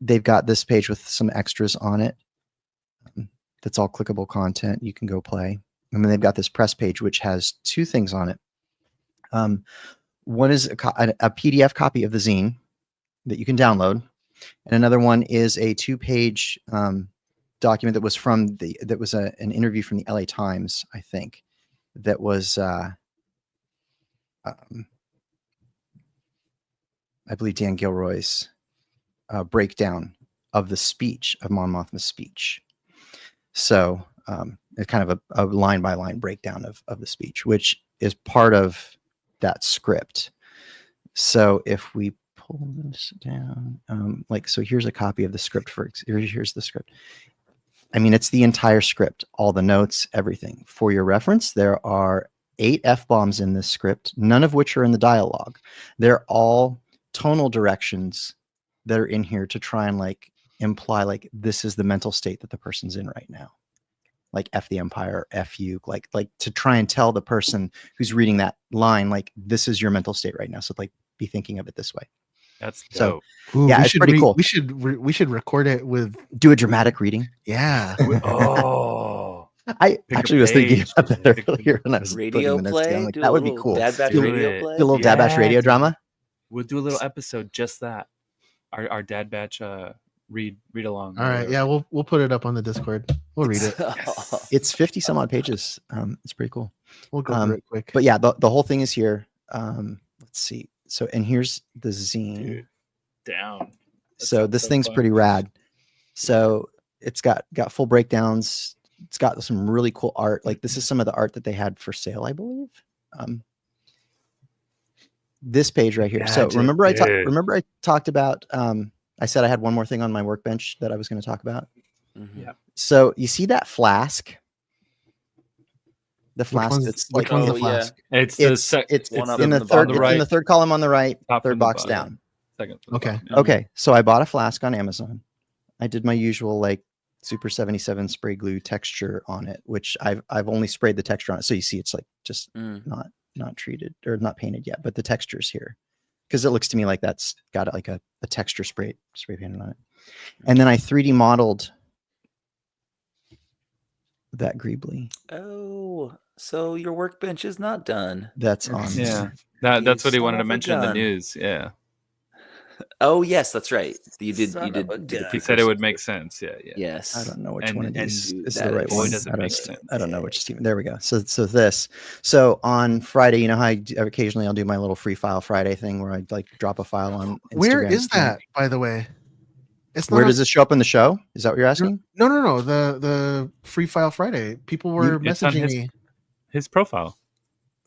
They've got this page with some extras on it. that's all clickable content. You can go play. And then they've got this press page, which has two things on it. One is a PDF copy of the zine that you can download, and another one is a 2-page document that was from an interview from the LA Times, I think, that was I believe Dan Gilroy's breakdown of the speech of Mon Mothma's speech. So it's kind of a line by line breakdown of the speech, which is part of that script. So if we pull this down, so here's a copy of the script here's the script. I mean, it's the entire script, all the notes, everything. For your reference, there are 8 F-bombs in this script, none of which are in the dialogue. They're all tonal directions that are in here to try and imply this is the mental state that the person's in right now. Like F the Empire, F you, like to try and tell the person who's reading that line, this is your mental state right now. So be thinking of it this way. That's so dope. Ooh, yeah, it's pretty cool. We should record it with do a dramatic reading. Yeah. Oh, I actually was thinking about that earlier when I was radio putting the notes play. down. That would be cool. Dad Batch do radio play. a little Dad Batch radio drama. We'll do a little episode just that. Our Dad Batch read along. All right, yeah, we'll put it up on the Discord. We'll read it. It's 50 some odd pages. It's pretty cool. We'll go through it quick. But yeah, the whole thing is here. Let's see. So, and here's the zine. Dude, down. So this thing's fun. pretty rad. So it's got full breakdowns. It's got some really cool art. This is some of the art that they had for sale, I believe. This page right here. So remember I talked about I said I had one more thing on my workbench that I was going to talk about. Mm-hmm. Yeah. So you see that flask? The flask that's which one's the flask? Yeah. It's in the third column on the right, third box down. Second. Okay. Okay. So I bought a flask on Amazon. I did my usual Super 77 spray glue texture on it, which I've only sprayed the texture on it. So you see it's just not treated or not painted yet, but the texture's here because it looks to me like that's got a texture spray painted on it. And then I 3D modeled that Greebly. Oh, so your workbench is not done. That's on. Yeah, that's what he wanted to mention in the news. Yeah. Oh yes, that's right. You did. He said it would make sense. Yeah. Yes. I don't know which one of these is that the right is- one. doesn't make sense. I don't know which Steven. There we go. So this. So on Friday, you know how occasionally I'll do my little free file Friday thing where I drop a file on Instagram. Where is that, by the way? It's not Where does this show up in the show? Is that what you're asking? No. The Free File Friday. People were It's on messaging me. His profile.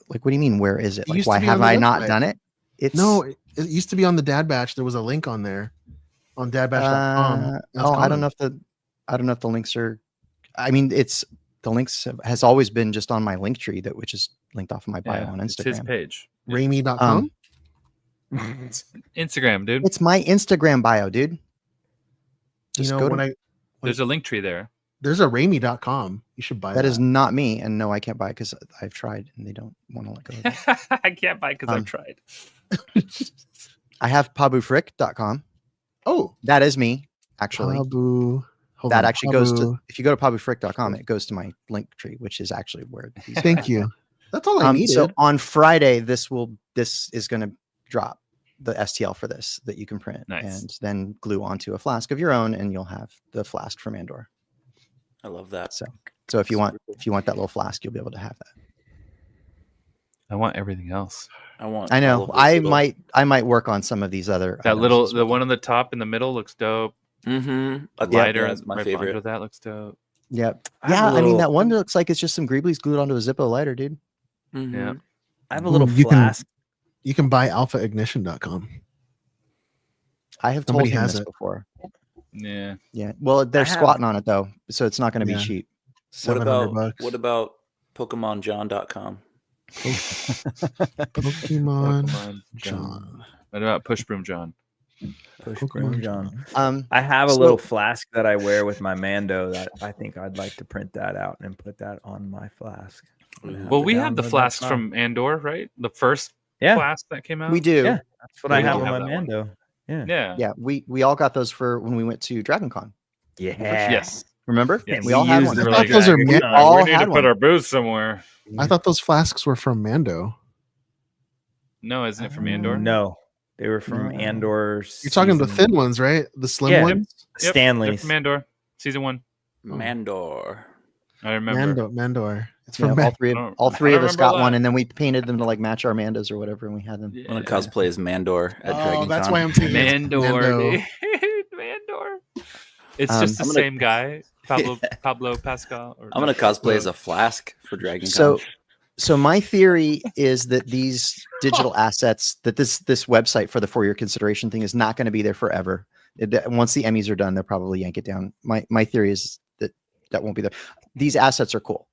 What do you mean? Where is it? It used Why to be have on the I not website. done it? It's It used to be on the Dad Batch. There was a link on there on dadbatch.com. I don't know if the links are. I mean, the links has always been just on my link tree which is linked off of my bio on It's Instagram. his page. Ramy.com. Instagram, dude. It's my Instagram bio, dude. Just go to, There's a link tree there. There's a Ramy.com. You should buy that. that is not me, and no, I can't buy it because I've tried and they don't want to let go of it. I can't buy because I've tried. I have pabufrick.com. Oh, that is me, actually. Pabu. That actually goes to, if you go to pabufrick.com, it goes to my link tree, which is actually where these Thank you. That's all I needed. So on Friday, this is going to drop the STL for this that you can print and then glue onto a flask of your own, and you'll have the flask from Andor. I love that. So if you want that little flask, you'll be able to have that. I want everything else. I know. I might work on some of these other. The one on the top in the middle looks dope. Mm-hmm. A lighter that's my right favorite. under that looks dope. Yep. Yeah. I mean, that one looks like it's just some Greeblies glued onto a Zippo lighter, dude. Mm-hmm. Yeah. I have a little You flask. You can buy alphaignition.com. I have Somebody told him has this it. before. Yeah. Yeah. Well, they're squatting on it though, so it's not going to be cheap. What $700. about PokemonJohn.com? Pokemon John. What about Push Broom John? John. I I have a little flask that I wear with my Mando that I think I'd like to print that out and put that on my flask. Well, we have the flasks from Andor, right? The first flask that came out. We do. Yeah, that's what I have on have my that one. Mando. Yeah. Yeah. Yeah. We all got those for when we went to DragonCon. Yeah. Yes. Remember? Yes. We all had one. I thought those are We all we need had to one. put our booth somewhere. I thought those flasks were from Mando. No, isn't it from Andor? No, they were from No. Andor. You're talking the season- thin ones, right? The slim Yeah. ones. Yep, they're Stanley's. from Andor, season 1. Mandor. I remember. Mandor. It's Yeah, from all Mando. three I of don't- all I three don't of us remember got a one, lot. and then we painted them to like match our Mandos or whatever, and we had them. I'm gonna cosplay as Mandor at Oh, Dragon that's Con. why I'm thinking it's Mandor, Mando. dude. Mandor. It's just the I'm gonna- same guy, Pablo Pascal. Or I'm gonna cosplay as a flask for Dragon So, Con. so my theory is that these digital assets, that this website for the for your consideration thing is not going to be there forever. Once the Emmys are done, they'll probably yank it down. My theory is that won't be there. These assets are cool.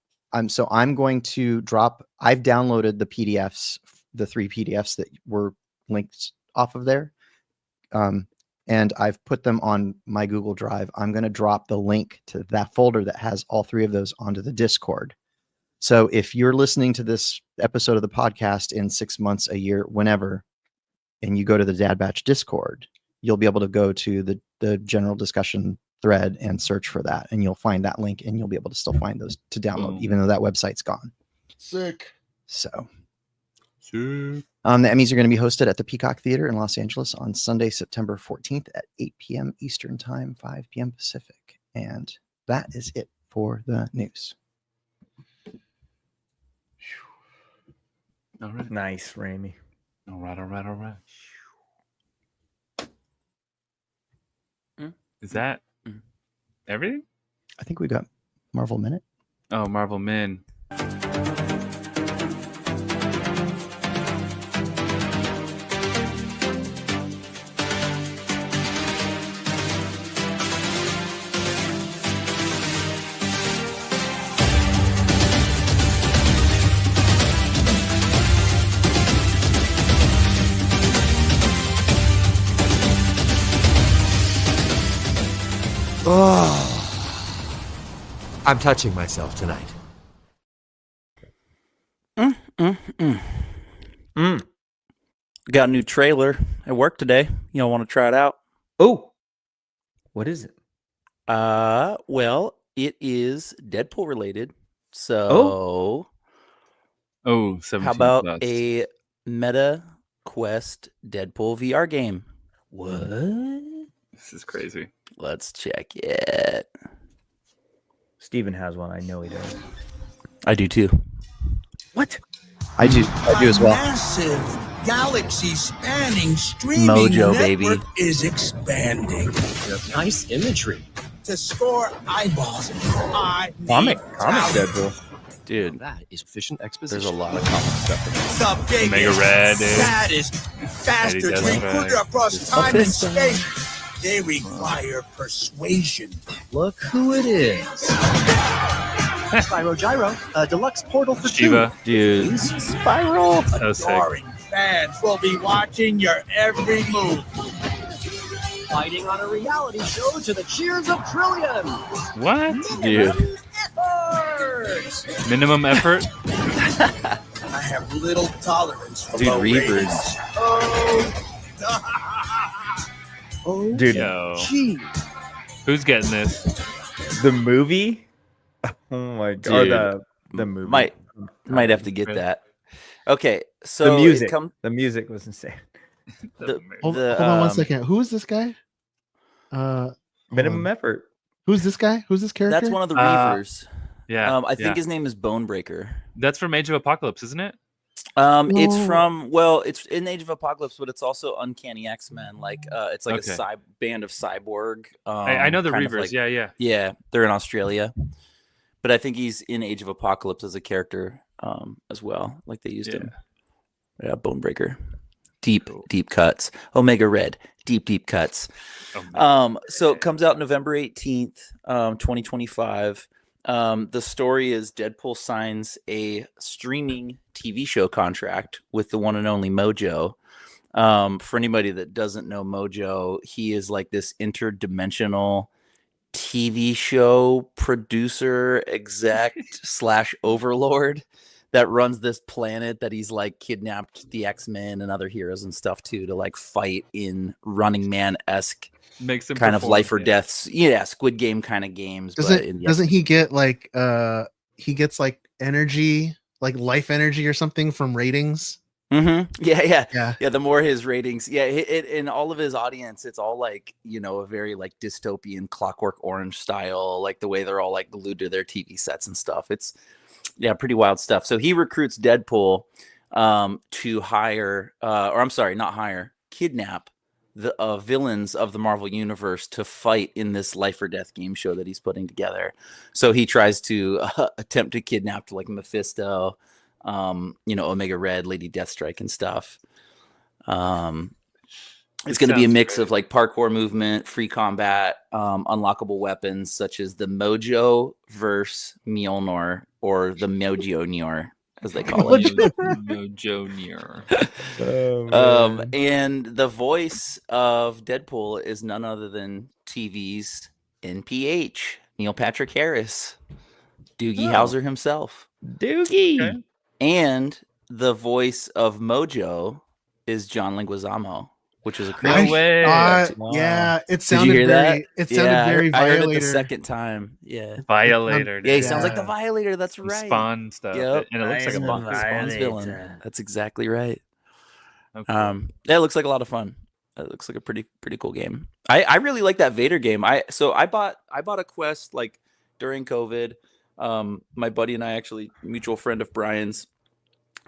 So I'm going to drop. I've downloaded the PDFs, the 3 PDFs that were linked off of there, and I've put them on my Google Drive. I'm going to drop the link to that folder that has all 3 of those onto the Discord. So if you're listening to this episode of the podcast in 6 months, a year, whenever, and you go to the Dad Batch Discord, you'll be able to go to the general discussion thread and search for that, and you'll find that link, and you'll be able to still find those to download, even though that website's gone. Sick. So, the Emmys are going to be hosted at the Peacock Theater in Los Angeles on Sunday, September 14th at 8 p.m. Eastern Time, 5 p.m. Pacific. And that is it for the news. All right. Nice, Raimi. All right. Is that everything? I think we got Marvel Minute. Oh, Marvel Min. Oh, I'm touching myself tonight. Got a new trailer at work today. You don't want to try it out? Oh, what is it? Well, it is Deadpool related. So, Oh, 17 how about plus. a Meta Quest Deadpool VR game? What? This is crazy. Let's check it. Steven has one. I know he does. I do too. What? I do as well. Massive galaxy-spanning streaming Mojo, network baby. is expanding. Nice imagery. To score eyeballs, I Comic need Deadpool. Dude, That is efficient exposition. there's a lot of comic stuff in this. the biggest, Omega Red, dude. fattest, fastest Eddie recruiter Desiree. across time and space. They require persuasion. Look who it is. Spyro Gyro, a deluxe portal for Shiva. Dude, Spiral. So sick. Adoring fans will be watching your every move. fighting on a reality show to the cheers of trillions. What? Dude. Minimum effort? I have little tolerance for Dude, low Reavers. ratings. Oh, Dude, Yo. gee. Who's getting this? the movie? Oh my god. Dude. Or the movie. Might have to get that. Okay, so the music. it come- The music was insane. Hold on one um, second. Who is this guy? hold Minimum on. effort. Who's this guy? Who's this character? That's one of the Reavers. Yeah. I think yeah. his name is Bonebreaker. That's from Age of Apocalypse, isn't it? It's No. from it's in Age of Apocalypse, but it's also Uncanny X-Men. Like it's like Okay. a band of cyborg. I know the kind of Reavers. like- yeah. Yeah, they're in Australia. But I think he's in Age of Apocalypse as a character as well. Like they used him. Yeah, Bonebreaker. Deep cuts. Omega Red. Deep cuts. So it comes out November 18th, 2025. The story is Deadpool signs a streaming TV show contract with the one and only Mojo. For anybody that doesn't know Mojo, he is like this interdimensional TV show producer, exec / overlord that runs this planet that he's like kidnapped the X-Men and other heroes and stuff too to like fight in Running Man-esque Makes them kind of perform, life or yeah. deaths. Yeah, Squid Game kind of games. Doesn't he get like he gets like energy, like life energy or something from ratings? Mm-hmm. Yeah. Yeah. The more his ratings, in all of his audience, it's all like, you know, a very like dystopian Clockwork Orange style, like the way they're all like glued to their TV sets and stuff. It's pretty wild stuff. So he recruits Deadpool to hire, or I'm sorry, not hire, kidnap the villains of the Marvel Universe to fight in this life or death game show that he's putting together. So he tries to attempt to kidnap like Mephisto, you know, Omega Red, Lady Deathstrike and stuff. It's going to be a mix of like parkour movement, free combat, unlockable weapons such as the Mojo verse Mjolnir or the Mjolnir, as they call it. Mjolnir. And the voice of Deadpool is none other than TV's NPH, Neil Patrick Harris, Doogie Howser himself. Doogie. Okay. And the voice of Mojo is John Leguizamo, which was a crazy. No way. Yeah, it Did sounded you hear very. that? It sounded very I heard Violator. it the second time. Yeah, Violator. Yeah, he sounds like the Violator. That's Some right. Spawn stuff. Yep. And it looks like a Spawn's villain. That's exactly right. Okay. Yeah, it looks like a lot of fun. It looks like a pretty cool game. I really like that Vader game. I bought a Quest like during COVID. My buddy and I, actually mutual friend of Brian's,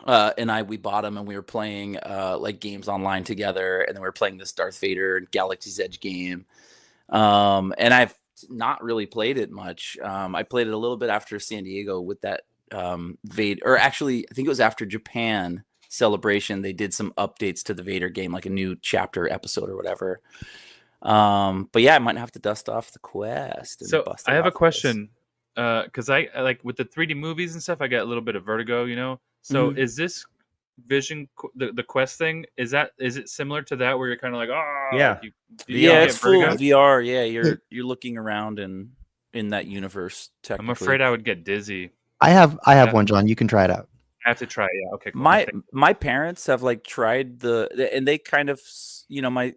and we bought them and we were playing like games online together, and then we were playing this Darth Vader and Galaxy's Edge game. And I've not really played it much. I played it a little bit after San Diego with that Vader, or actually I think it was after Japan Celebration. They did some updates to the Vader game, like a new chapter episode or whatever. But yeah, I might have to dust off the Quest. And So bust it I have a off this. question, because I like with the 3D movies and stuff, I get a little bit of vertigo, you know. So Mhm. is this Vision the Quest thing? Is it similar to that where you're kind of like, oh Yeah. Yeah, it's full vertigo? VR. Yeah, you're looking around and in that universe. Technically, I'm afraid I would get dizzy. I have Yeah. one, John. You can try it out. I have to try it. Yeah. Okay. Cool. My parents have like tried and they kind of, you know, my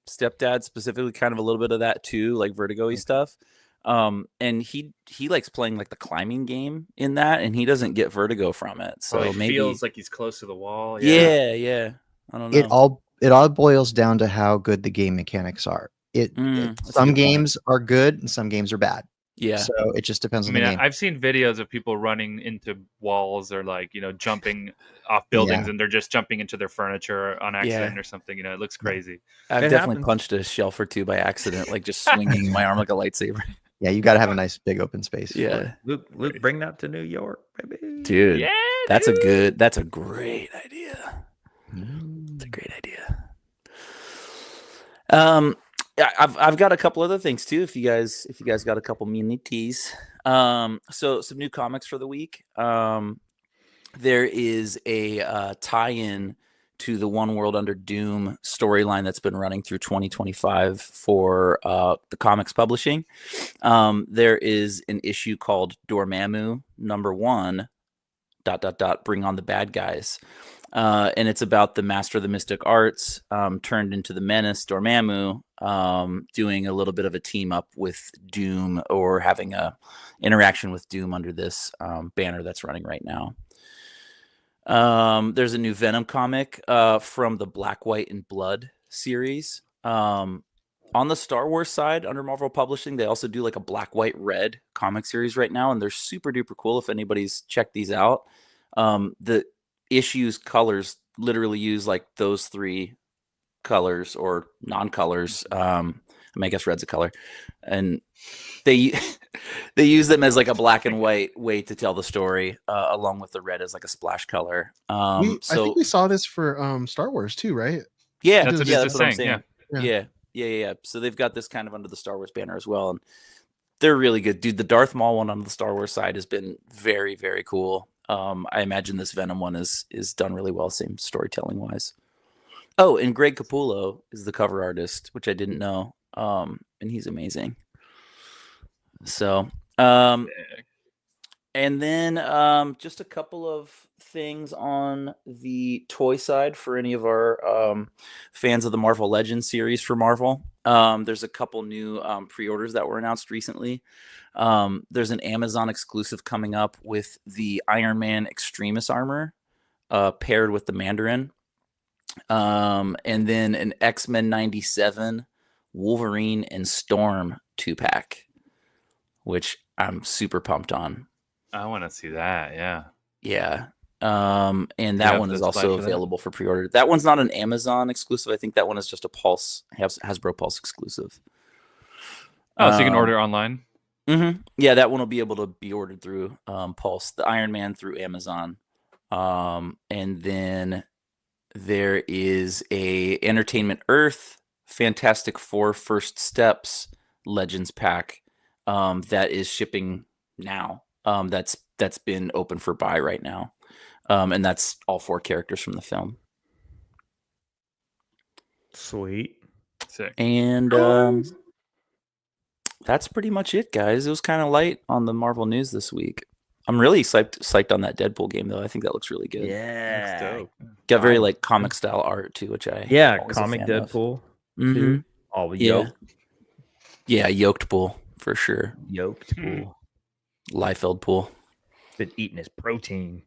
stepdad specifically kind of a little bit of that too, like vertigo-y stuff. And he likes playing like the climbing game in that, and he doesn't get vertigo from it. So So he maybe feels like he's close to the wall. yeah. I don't know. It all boils down to how good the game mechanics are. That's a Some good point. games are good and some games are bad. Yeah. So it just depends I on mean, the game. I've seen videos of people running into walls or like, you know, jumping off buildings, Yeah. and they're just jumping into their furniture on accident or something. You know, it looks crazy. I've It definitely happens. punched a shelf or two by accident, like just swinging my arm like a lightsaber. Yeah, you got to have a nice big open space. for Yeah. it. Luke, bring that to New York, baby. Dude, Yeah, that's a great idea. It's a great idea. I've got a couple other things too. If you guys got a couple minutes. So some new comics for the week. There is a tie-in to the One World Under Doom storyline that's been running through 2025 for the comics publishing. There is an issue called Dormammu #1 ... Bring on the Bad Guys. And it's about the master of the mystic arts turned into the menace Dormammu, doing a little bit of a team up with Doom, or having a interaction with Doom under this banner that's running right now. There's a new Venom comic from the Black, White, and Blood series. On the Star Wars side, under Marvel Publishing, they also do like a Black, White, Red comic series right now, and they're super duper cool if anybody's checked these out. The issues colors literally use like those three colors or non-colors. I mean, I guess red's a color, and they use them as like a black and white way to tell the story, along with the red as like a splash color. I think we saw this for Star Wars too, right? Yeah, That's what that's it's what I'm saying, saying. Yeah. So they've got this kind of under the Star Wars banner as well, and they're really good, dude. The Darth Maul one on the Star Wars side has been very, very cool. I imagine this Venom one is done really well, same storytelling wise. Oh, and Greg Capullo is the cover artist, which I didn't know, and he's amazing. So, and And then just a couple of things on the toy side for any of our fans of the Marvel Legends series for Marvel. There's a couple new pre-orders that were announced recently. There's an Amazon exclusive coming up with the Iron Man Extremis armor paired with the Mandarin. And then an X-Men 97 Wolverine and Storm 2-pack, which I'm super pumped on. I want to see that. Yeah. Yeah. And that one is also available for pre-order. That one's not an Amazon exclusive. I think that one is just a Pulse, Hasbro Pulse exclusive. Oh, so you can order online? Mm-hmm. Yeah, that one will be able to be ordered through Pulse, the Iron Man through Amazon. And then there is a Entertainment Earth Fantastic Four First Steps Legends pack that is shipping now. That's been open for buy right now. And that's all 4 characters from the film. Sweet. Sick. And that's pretty much it, guys. It was kind of light on the Marvel news this week. I'm really psyched on that Deadpool game, though. I think that looks really good. Yeah. Got very like comic style art too, which I comic Deadpool. Mm-hmm. All yeah. Yeah, yoked pool for sure. Yoked pool. Liefeld pool. Been eating his protein.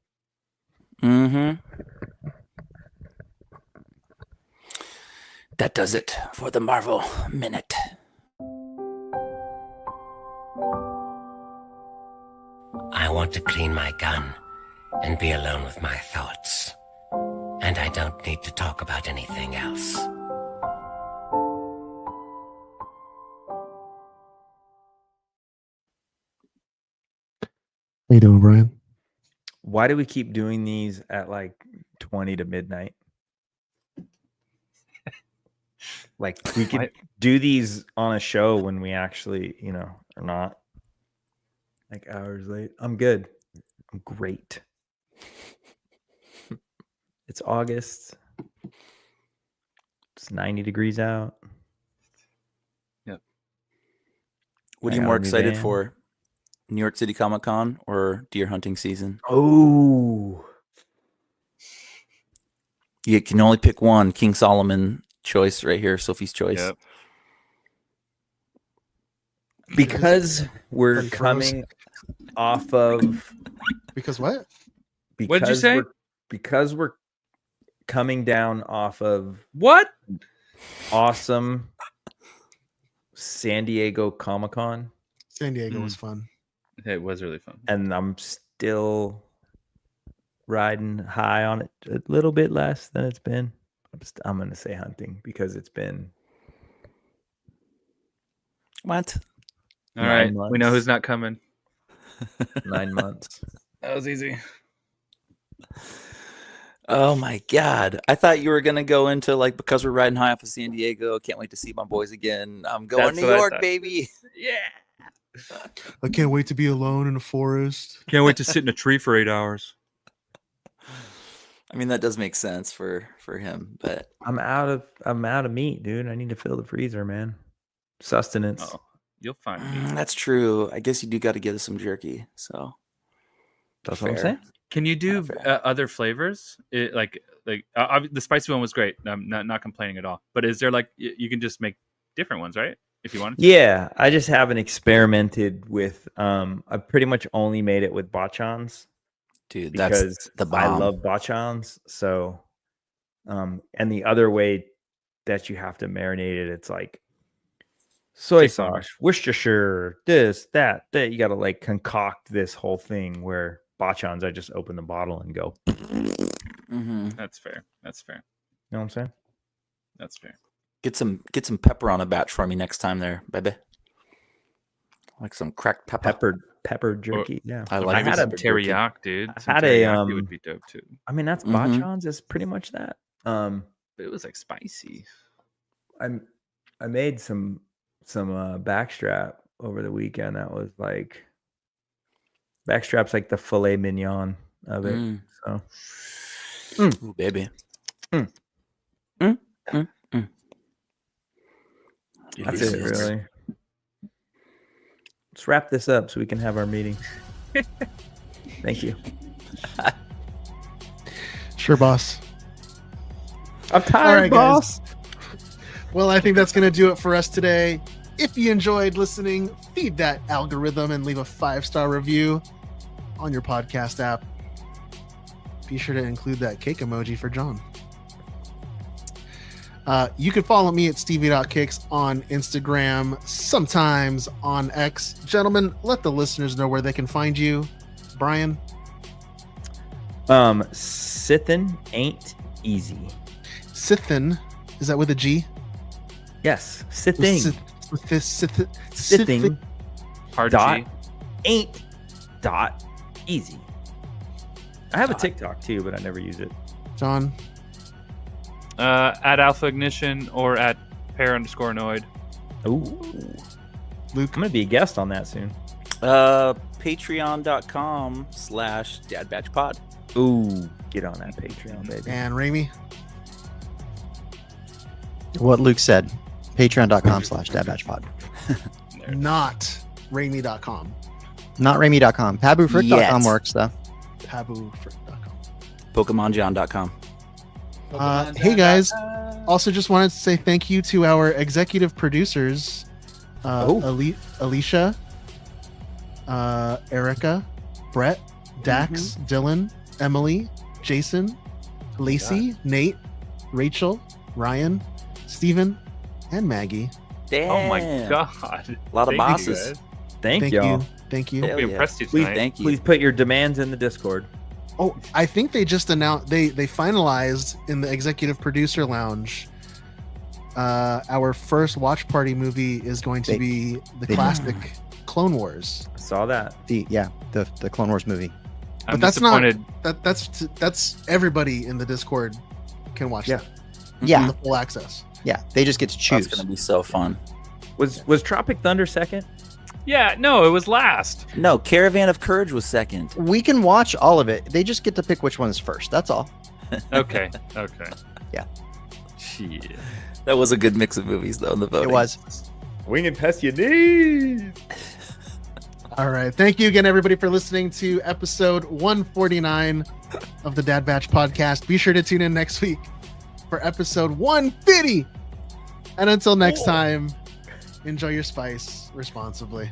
Mm-hmm. That does it for the Marvel Minute. I want to clean my gun and be alone with my thoughts. And I don't need to talk about anything else. How you doing, Brian? Why do we keep doing these at like 20 to midnight? Like we could do these on a show when we actually, are not like hours late. I'm good. I'm great. It's August. It's 90 degrees out. Yep. What are you more excited for? New York City Comic Con or deer hunting season? Oh. You can only pick one. King Solomon choice right here. Sophie's choice. Yep. Because we're coming off of. Because what? What'd you say? Because we're coming down off of what? Awesome San Diego Comic-Con. San Diego was fun. It was really fun. And I'm still riding high on it a little bit less than it's been. I'm going to say hunting because it's been. What? All right. We know who's not coming. 9 months. That was easy. Oh my God. I thought you were going to go into like, because we're riding high off of San Diego. Can't wait to see my boys again. I'm going to New York, baby. Yeah. I can't wait to be alone in a forest. Can't wait to sit in a tree for 8 hours. I mean, that does make sense for him, but I'm out of meat, dude. I need to fill the freezer, man. Sustenance. Oh, you'll find me. That's true. I guess you do got to get us some jerky. So that's what I'm saying. Can you do other flavors? The spicy one was great. I'm not complaining at all. But is there like you can just make different ones, right? If you wanted to. Yeah, I just haven't experimented with. I've pretty much only made it with bachans. Dude, because that's the I bomb. love bachans. So, and the other way that you have to marinate it, it's like soy sauce, Worcestershire, this, that. You got to like concoct this whole thing. Where bachans, I just open the bottle and go. Mm-hmm. That's fair. That's fair. You know what I'm saying? That's fair. Get some pepper on a batch for me next time, there, baby. Like some cracked pepper jerky. Yeah, I like maybe some teriyaki, dude. I had a it would be dope too. I mean, that's bachans is pretty much that. But it was like spicy. I made some backstrap over the weekend. That was like backstrap's like the filet mignon of it. So, Ooh, baby. That's it, really. Let's wrap this up so we can have our meeting. Thank you. Sure, boss. I'm tired, boss. Well, I think that's going to do it for us today. If you enjoyed listening, feed that algorithm and leave a 5-star review on your podcast app. Be sure to include that cake emoji for John. You can follow me at stevie.kicks on Instagram, sometimes on X. Gentlemen, let the listeners know where they can find you. Brian? Sithin ain't easy. Sithin, is that with a G? Yes, Sithing. Sithing. Hard dot G. ain't dot easy. I have a TikTok too, but I never use it. John? At Alpha Ignition or at pair_noid. Ooh. Luke? I'm gonna be a guest on that soon. Patreon.com/dadbatchpod. Ooh, get on that Patreon, baby. And Ramey? What Luke said. Patreon.com/dadbatchpod. Not Ramey.com. Not Ramey.com. Pabufrick.com works though. Pabufrick.com. PokemonJohn.com. Hey guys, also just wanted to say thank you to our executive producers, Alicia, Erica, Brett, Dax, Dylan, Emily, Jason, Lacey, Nate, Rachel, Ryan, Steven, and Maggie. Damn. Oh my god. A lot of bosses. Thank y'all. Thank you. Hope we impressed you Please, tonight. please put your demands in the Discord. Oh, I think they just announced they finalized in the executive producer lounge. Our first watch party movie is going to be the classic Clone Wars. I saw that. The Clone Wars movie. I'm But that's disappointed. not that's everybody in the Discord can watch that. Yeah. The full access. Yeah, they just get to choose. That's gonna be so fun. Was Tropic Thunder second? Yeah, no, it was last. No, Caravan of Courage was second. We can watch all of it. They just get to pick which one's first. That's all. Okay. Yeah. Shit. That was a good mix of movies, though, in the voting. It was. Wing and Pest your knees. All right. Thank you again, everybody, for listening to episode 149 of the Dad Batch podcast. Be sure to tune in next week for episode 150. And until next time, enjoy your spice responsibly.